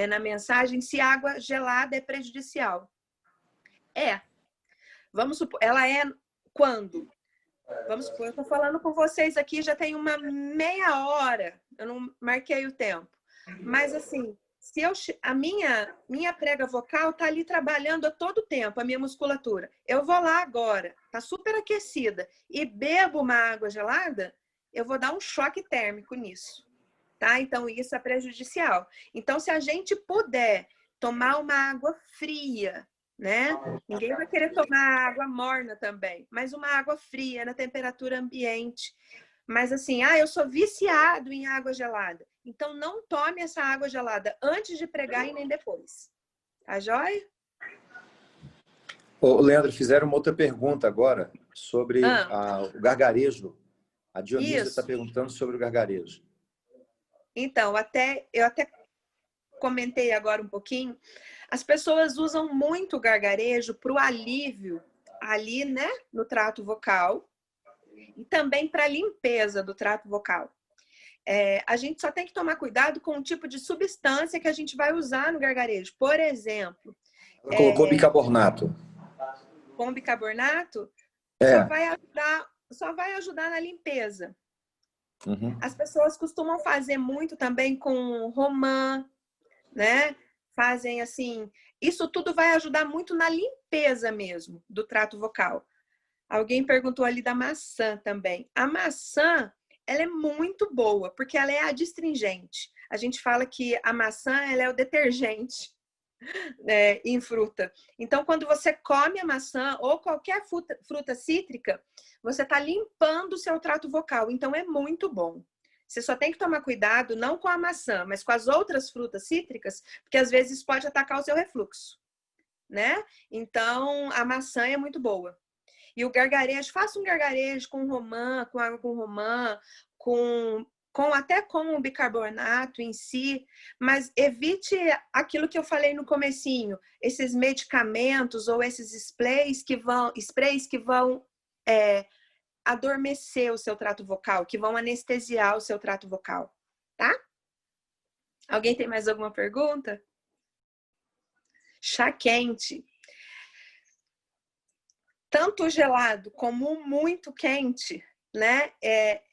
na mensagem, se água gelada é prejudicial. Vamos supor, ela é quando? Vamos supor, eu estou falando com vocês aqui já tem uma meia hora, eu não marquei o tempo. Mas assim, se a minha prega vocal está ali trabalhando a todo tempo, a minha musculatura. Eu vou lá agora, está super aquecida, e bebo uma água gelada, eu vou dar um choque térmico nisso. Tá? Então, isso é prejudicial. Então, se a gente puder tomar uma água fria, né? Ninguém vai querer tomar água morna também, mas uma água fria, na temperatura ambiente. Mas assim, eu sou viciado em água gelada. Então, não tome essa água gelada antes de pregar e nem depois. Tá joia? Ô, Leandro, fizeram uma outra pergunta agora sobre o gargarejo. A Dionísia está perguntando sobre o gargarejo. Então, eu até comentei agora um pouquinho. As pessoas usam muito o gargarejo para o alívio ali, né, no trato vocal e também para a limpeza do trato vocal. A gente só tem que tomar cuidado com o tipo de substância que a gente vai usar no gargarejo. Por exemplo... Ela colocou bicarbonato. Com bicarbonato, só vai ajudar na limpeza. Uhum. As pessoas costumam fazer muito também com romã, né? Fazem assim... Isso tudo vai ajudar muito na limpeza mesmo do trato vocal. Alguém perguntou ali da maçã também. A maçã, ela é muito boa, porque ela é adstringente. A gente fala que a maçã, ela é o detergente em fruta. Então, quando você come a maçã ou qualquer fruta cítrica, você está limpando o seu trato vocal. Então, é muito bom. Você só tem que tomar cuidado, não com a maçã, mas com as outras frutas cítricas, porque às vezes pode atacar o seu refluxo, né? Então, a maçã é muito boa. E o gargarejo, faça um gargarejo com romã, com água com romã, até com o bicarbonato em si, mas evite aquilo que eu falei no comecinho, esses medicamentos ou esses sprays que vão adormecer o seu trato vocal, que vão anestesiar o seu trato vocal, tá? Alguém tem mais alguma pergunta? Chá quente. Tanto gelado como muito quente né?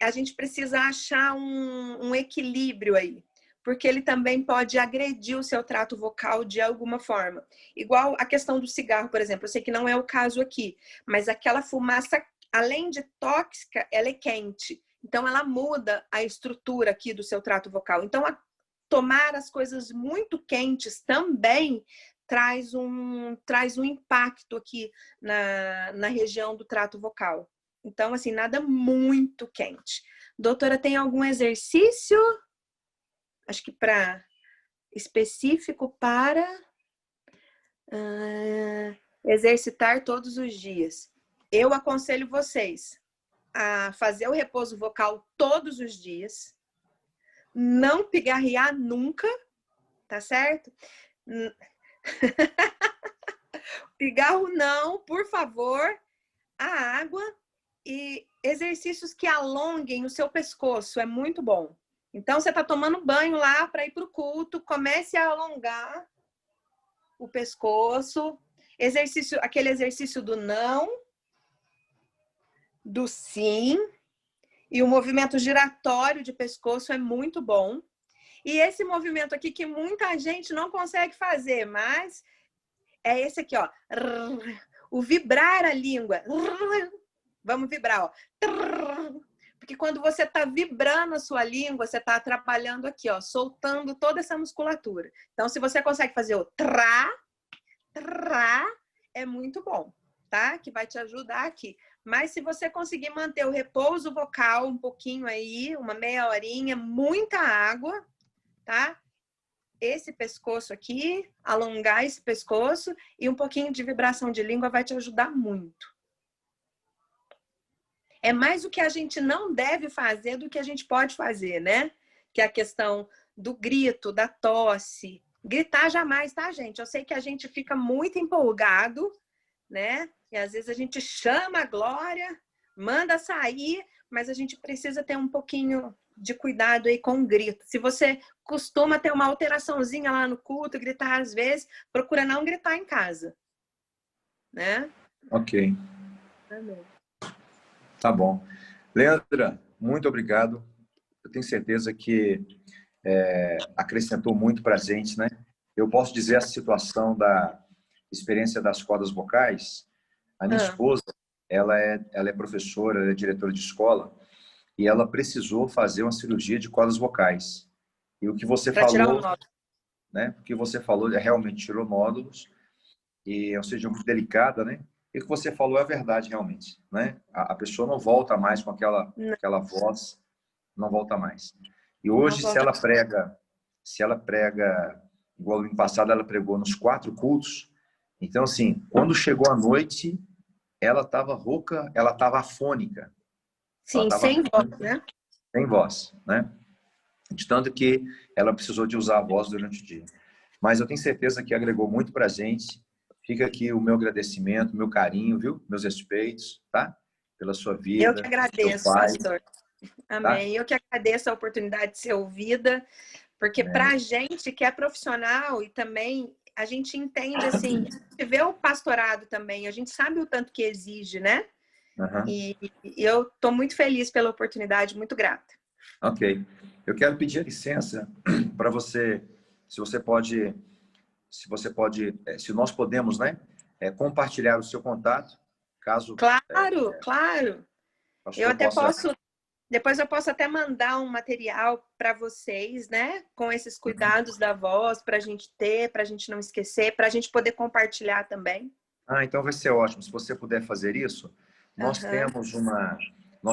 A gente precisa achar um equilíbrio aí, porque ele também pode agredir o seu trato vocal de alguma forma. Igual a questão do cigarro, por exemplo. Eu sei que não é o caso aqui, mas aquela fumaça, além de tóxica, ela é quente. Então, ela muda a estrutura aqui do seu trato vocal. Então, tomar as coisas muito quentes também traz um impacto aqui na região do trato vocal. Então, assim, nada muito quente. Doutora, tem algum exercício? Acho que específico para exercitar todos os dias. Eu aconselho vocês a fazer o repouso vocal todos os dias, não pigarrear nunca, tá certo? Pigarro não, por favor. A água e exercícios que alonguem o seu pescoço, é muito bom. Então, você está tomando banho lá para ir para o culto, comece a alongar o pescoço. Aquele exercício do não, do sim, e o movimento giratório de pescoço é muito bom. E esse movimento aqui que muita gente não consegue fazer, mas é esse aqui, ó. O vibrar a língua. Vamos vibrar, ó. Porque quando você está vibrando a sua língua, você está trabalhando aqui, ó, soltando toda essa musculatura. Então, se você consegue fazer o trá, é muito bom, tá? Que vai te ajudar aqui. Mas se você conseguir manter o repouso vocal um pouquinho aí, uma meia horinha, muita água, tá? Esse pescoço aqui, alongar esse pescoço e um pouquinho de vibração de língua vai te ajudar muito. É mais o que a gente não deve fazer do que a gente pode fazer, né? Que é a questão do grito, da tosse. Gritar jamais, tá, gente? Eu sei que a gente fica muito empolgado, né? E às vezes a gente chama a glória, manda sair, mas a gente precisa ter um pouquinho de cuidado aí com o grito. Se você costuma ter uma alteraçãozinha lá no culto, gritar às vezes, procura não gritar em casa, né? Ok. Amém. Tá bom. Leandra, muito obrigado. Eu tenho certeza que acrescentou muito para a gente, né? Eu posso dizer a situação da experiência das cordas vocais. A minha esposa, ela é professora, ela é diretora de escola, e ela precisou fazer uma cirurgia de cordas vocais. E o que você falou, né? O que você falou, realmente tirou nódulos, e é uma cirurgia muito delicada, né? E o que você falou é verdade, realmente, né? A pessoa não volta mais com aquela voz, não volta mais. E hoje, se ela prega, igual no ano passado, ela pregou nos 4 cultos. Então, assim, quando chegou a noite, ela estava rouca, ela estava afônica. Sim, sem voz, né? Sem voz, né? De tanto que ela precisou de usar a voz durante o dia. Mas eu tenho certeza que agregou muito para a gente. Fica aqui o meu agradecimento, meu carinho, viu? Meus respeitos, tá? Pela sua vida. Eu que agradeço, pastor. Amém. Tá? Eu que agradeço a oportunidade de ser ouvida, porque para a gente que é profissional e também a gente entende, assim, vê o pastorado também, a gente sabe o tanto que exige, né? Uhum. E eu estou muito feliz pela oportunidade, muito grata. Ok. Eu quero pedir licença para você, se nós podemos, né, compartilhar o seu contato, caso... Claro, claro. Eu até posso... Depois eu posso até mandar um material para vocês, né? Com esses cuidados da voz, para a gente ter, para a gente não esquecer, para a gente poder compartilhar também. Ah, então vai ser ótimo. Se você puder fazer isso, nós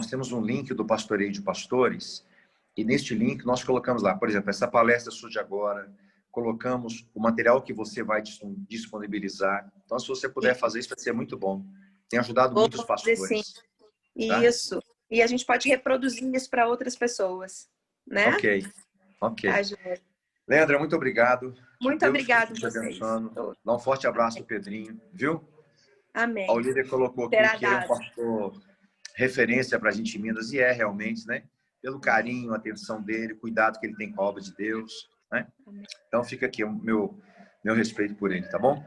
temos um link do Pastoreio de Pastores, e neste link nós colocamos lá, por exemplo, essa palestra surge agora, colocamos o material que você vai disponibilizar. Então, se você puder fazer isso, vai ser muito bom. Tem ajudado muitos pastores. Sim. Tá? Isso. E a gente pode reproduzir isso para outras pessoas, né? Ok. Tá, Leandra, muito obrigado. Muito obrigado te abençoando. Dá um forte abraço para o Pedrinho, viu? Amém. A Olívia colocou aqui que ele é um pastor referência para a gente em Minas, e é realmente, né? Pelo carinho, atenção dele, cuidado que ele tem com a obra de Deus, né? Então fica aqui o meu respeito por ele, tá bom?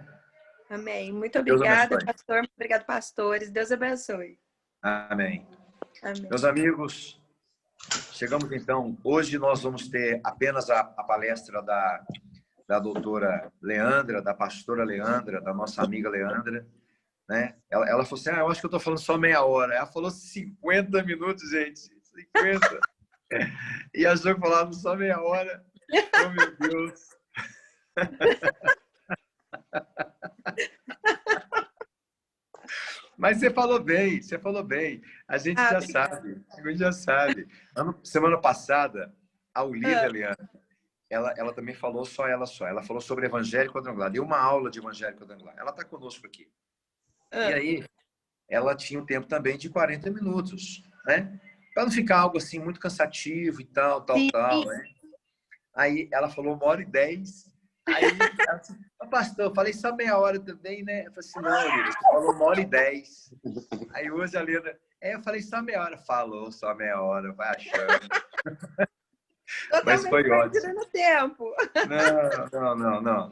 Amém. Muito obrigada, pastor. Muito obrigado, pastores. Deus abençoe. Amém. Amém. Meus amigos, chegamos então. Hoje nós vamos ter apenas a palestra da doutora Leandra, da pastora Leandra, da nossa amiga Leandra, né? Ela falou assim, eu acho que eu estou falando só meia hora. Ela falou 50 minutos, gente. 50. E achou que falava só meia hora. Oh, meu Deus. Mas você falou bem, você falou bem. A gente já sabe, a gente já sabe. Semana passada, a Olivia Leandro, ela também falou só. Ela falou sobre evangélico quadrangular. Deu uma aula de evangélico quadrangular. Ela está conosco aqui. E aí, ela tinha um tempo também de 40 minutos, né? Para não ficar algo assim muito cansativo e tal, né? Aí ela falou 1h10. Aí ela disse, pastor, eu falei só meia hora também, né? Eu falei assim, não, Olivia, você falou 1h10. Aí hoje a Lena, eu falei só meia hora. Falou só meia hora, vai achando. Mas foi ótimo. No tempo.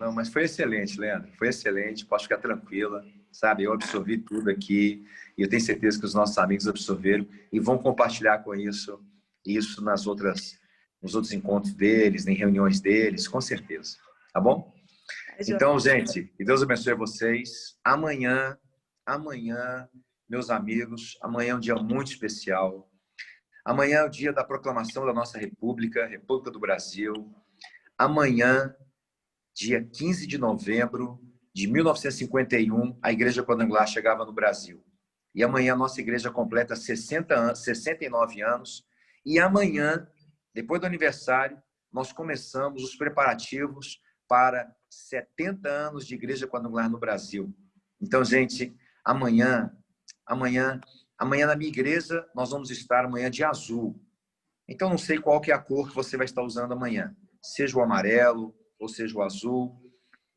Não, mas foi excelente, Leandro. Foi excelente, pode ficar tranquila, sabe? Eu absorvi tudo aqui e eu tenho certeza que os nossos amigos absorveram e vão compartilhar com isso nos outros encontros deles, em reuniões deles, com certeza. Tá bom? Então, gente, que Deus abençoe vocês. Amanhã, meus amigos, amanhã é um dia muito especial. Amanhã é o dia da proclamação da nossa República, República do Brasil. Amanhã, dia 15 de novembro de 1951, a Igreja Quadrangular chegava no Brasil. E amanhã a nossa igreja completa 69 anos. E amanhã, depois do aniversário, nós começamos os preparativos para 70 anos de Igreja Quadrangular no Brasil. Então, gente, amanhã na minha igreja, nós vamos estar amanhã de azul. Então, não sei qual que é a cor que você vai estar usando amanhã. Seja o amarelo ou seja o azul.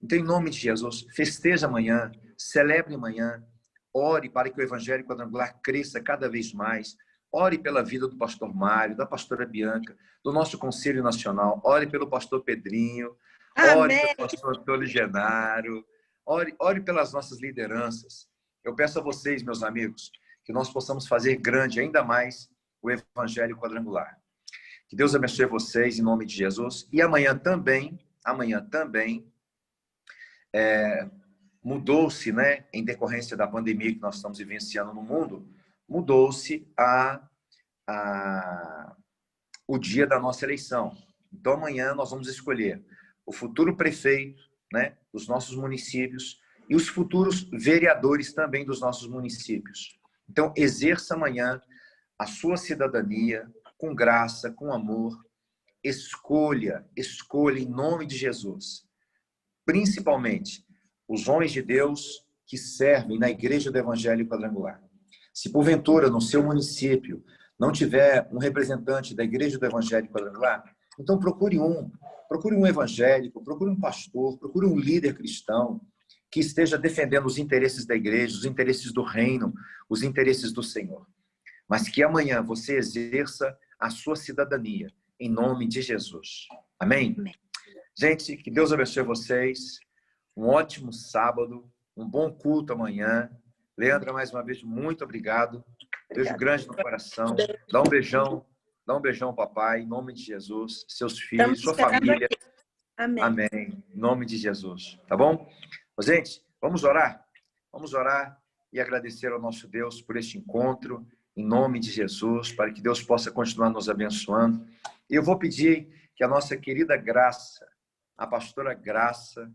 Então, em nome de Jesus, festeja amanhã, celebre amanhã, ore para que o Evangelho Quadrangular cresça cada vez mais. Ore pela vida do pastor Mário, da pastora Bianca, do nosso Conselho Nacional. Ore pelo pastor Pedrinho. Ore pelo pastor Antônio Genaro. Ore pelas nossas lideranças. Eu peço a vocês, meus amigos, que nós possamos fazer grande ainda mais o Evangelho Quadrangular. Que Deus abençoe vocês em nome de Jesus. E amanhã também, mudou-se, né, em decorrência da pandemia que nós estamos vivenciando no mundo, mudou-se o dia da nossa eleição. Então, amanhã nós vamos escolher o futuro prefeito, né, dos nossos municípios e os futuros vereadores também dos nossos municípios. Então, exerça amanhã a sua cidadania com graça, com amor. Escolha em nome de Jesus. Principalmente os homens de Deus que servem na Igreja do Evangelho Quadrangular. Se porventura no seu município não tiver um representante da Igreja do Evangelho Quadrangular, então procure um evangélico, procure um pastor, procure um líder cristão que esteja defendendo os interesses da igreja, os interesses do reino, os interesses do Senhor. Mas que amanhã você exerça a sua cidadania, em nome de Jesus. Amém? Amém. Gente, que Deus abençoe vocês. Um ótimo sábado, um bom culto amanhã. Leandra, mais uma vez, muito obrigado. Beijo grande no coração. Dá um beijão, papai, em nome de Jesus. Seus filhos, sua família. Amém. Amém. Em nome de Jesus. Tá bom? Gente, vamos orar? Vamos orar e agradecer ao nosso Deus por este encontro, em nome de Jesus, para que Deus possa continuar nos abençoando. E eu vou pedir que a nossa querida Graça, a pastora Graça,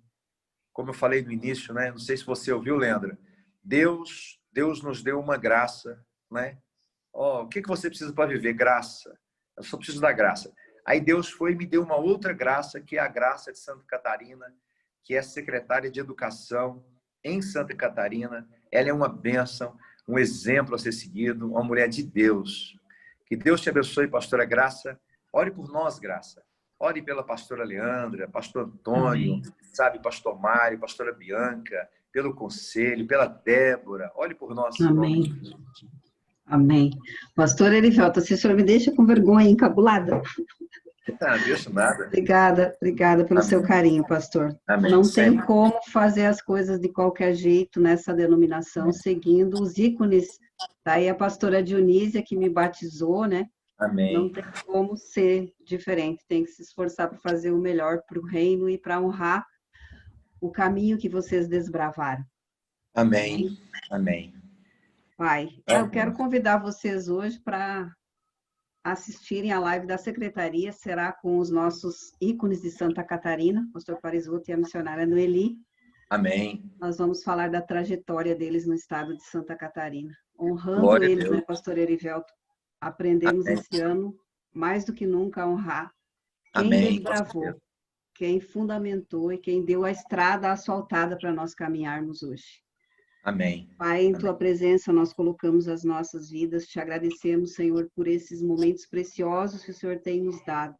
como eu falei no início, né? Não sei se você ouviu, Leandra. Deus nos deu uma graça, né? O que você precisa para viver? Graça. Eu só preciso da graça. Aí Deus foi e me deu uma outra graça, que é a graça de Santa Catarina, que é secretária de Educação em Santa Catarina. Ela é uma bênção, um exemplo a ser seguido, uma mulher de Deus. Que Deus te abençoe, pastora Graça. Ore por nós, Graça. Ore pela pastora Leandra, pastor Antônio, amém, sabe, pastor Mário, pastora Bianca, pelo conselho, pela Débora. Ore por nós. Amém. Amém. Pastor Erivelto, se o senhor me deixa com vergonha encabulada. Não deixo nada. Obrigada pelo seu carinho, pastor. Amém. Não Sempre. tem como fazer as coisas de qualquer jeito nessa denominação, seguindo os ícones Tá aí a pastora Dionísia, que me batizou, né? Amém. Não tem como ser diferente, tem que se esforçar para fazer o melhor para o reino e para honrar o caminho que vocês desbravaram. Amém. Amém. Pai, eu quero convidar vocês hoje para assistirem a live da secretaria, será com os nossos ícones de Santa Catarina, o pastor Parisotto e a missionária Noeli. Amém. Nós vamos falar da trajetória deles no estado de Santa Catarina. Honrando Glória a eles, Deus. né, pastor Erivelto? Aprendemos Amém. esse ano, mais do que nunca, a honrar quem Amém. desbravou, quem fundamentou e quem deu a estrada asfaltada para nós caminharmos hoje. Amém. Pai, em Amém. Tua presença, nós colocamos as nossas vidas, te agradecemos, Senhor, por esses momentos preciosos que o Senhor tem nos dado.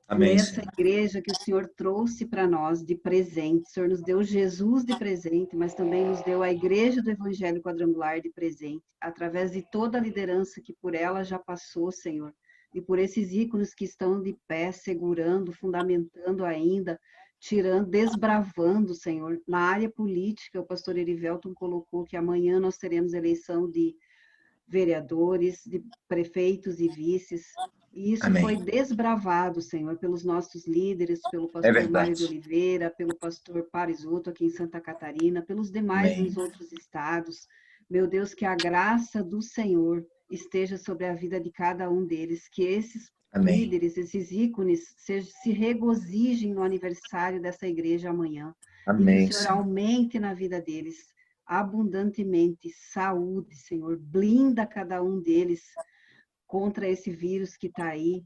Amém, Por essa Senhor. igreja que o Senhor trouxe para nós de presente. O Senhor nos deu Jesus de presente, mas também nos deu a igreja do Evangelho Quadrangular de presente, através de toda a liderança que por ela já passou, Senhor, e por esses ícones que estão de pé, segurando, fundamentando ainda, tirando, desbravando, Senhor. Na área política, o pastor Erivelton colocou que amanhã nós teremos eleição de vereadores, de prefeitos e vices. E isso Amém. foi desbravado, Senhor, pelos nossos líderes, pelo pastor Mário de Oliveira, pelo pastor Parisotto aqui em Santa Catarina, pelos demais nos outros estados. Meu Deus, que a graça do Senhor esteja sobre a vida de cada um deles, que esses líderes, esses ícones, se regozijem no aniversário dessa igreja amanhã. Amém. E que o Senhor aumente na vida deles abundantemente saúde, Senhor. Blinda cada um deles contra esse vírus que está aí.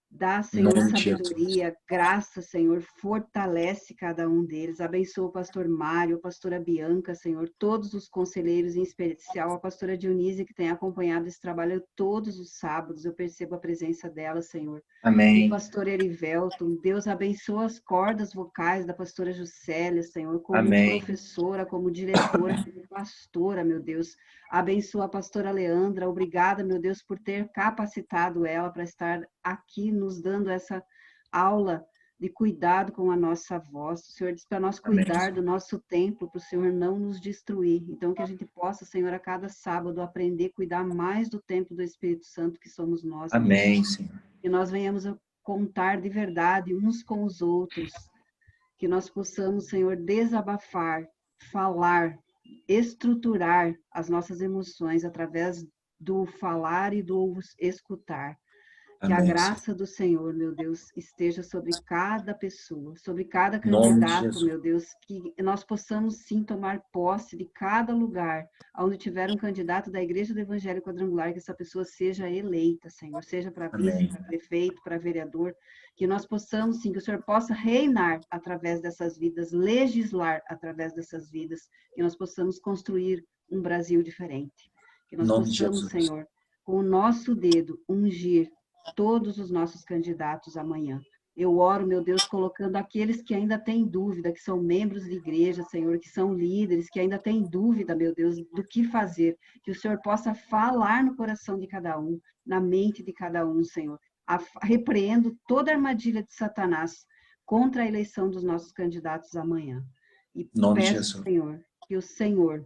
Dá, Senhor, sabedoria, graça, Senhor. Fortalece cada um deles. Abençoa o pastor Mário, a pastora Bianca, Senhor. Todos os conselheiros, em especial a pastora Dionísia, que tem acompanhado esse trabalho todos os sábados. Eu percebo a presença dela, Senhor. Amém. O pastor Erivelton. Deus abençoa as cordas vocais da pastora Juscelia, Senhor. Como Amém. professora, como diretora, como pastora, meu Deus. Abençoa a pastora Leandra. Obrigada, meu Deus, por ter capacitado ela para estar aqui nos dando essa aula de cuidado com a nossa voz. O Senhor diz para nós cuidar do nosso templo, para o Senhor não nos destruir. Então, que a gente possa, Senhor, a cada sábado aprender a cuidar mais do templo do Espírito Santo, que somos nós. Amém, Senhor. Que nós venhamos a contar de verdade uns com os outros. Que nós possamos, Senhor, desabafar, falar, estruturar as nossas emoções através do falar e do escutar. Que a graça do Senhor, meu Deus, esteja sobre cada pessoa, sobre cada candidato, meu Deus, que nós possamos sim tomar posse de cada lugar onde tiver um candidato da Igreja do Evangelho Quadrangular, que essa pessoa seja eleita, Senhor, seja para vice, para prefeito, para vereador, que nós possamos sim, que o Senhor possa reinar através dessas vidas, legislar através dessas vidas, que nós possamos construir um Brasil diferente. Que nós possamos, Senhor, com o nosso dedo, ungir todos os nossos candidatos amanhã. Eu oro, meu Deus, colocando aqueles que ainda têm dúvida, que são membros de igreja, Senhor, que são líderes, que ainda têm dúvida, meu Deus, do que fazer. Que o Senhor possa falar no coração de cada um, na mente de cada um, Senhor. Repreendo toda armadilha de Satanás contra a eleição dos nossos candidatos amanhã. E peço, Senhor, que o Senhor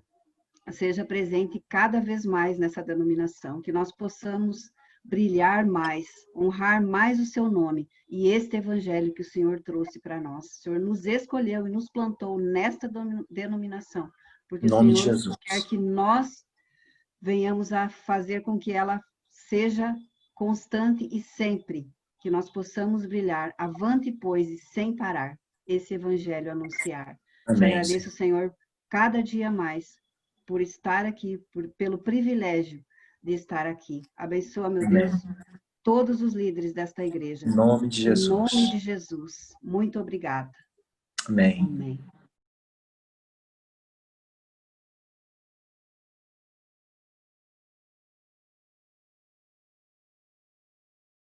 seja presente cada vez mais nessa denominação, que nós possamos brilhar mais, honrar mais o seu nome e este evangelho que o Senhor trouxe para nós. O Senhor nos escolheu e nos plantou nesta denominação, porque o Senhor quer que nós venhamos a fazer com que ela seja constante e sempre, que nós possamos brilhar avante, pois, e sem parar, esse evangelho anunciar. Te agradeço, Senhor, cada dia mais, por estar aqui, pelo privilégio de estar aqui. Abençoa, meu Deus, todos os líderes desta igreja. Em nome de Jesus. Em nome de Jesus. Muito obrigada. Amém. Amém.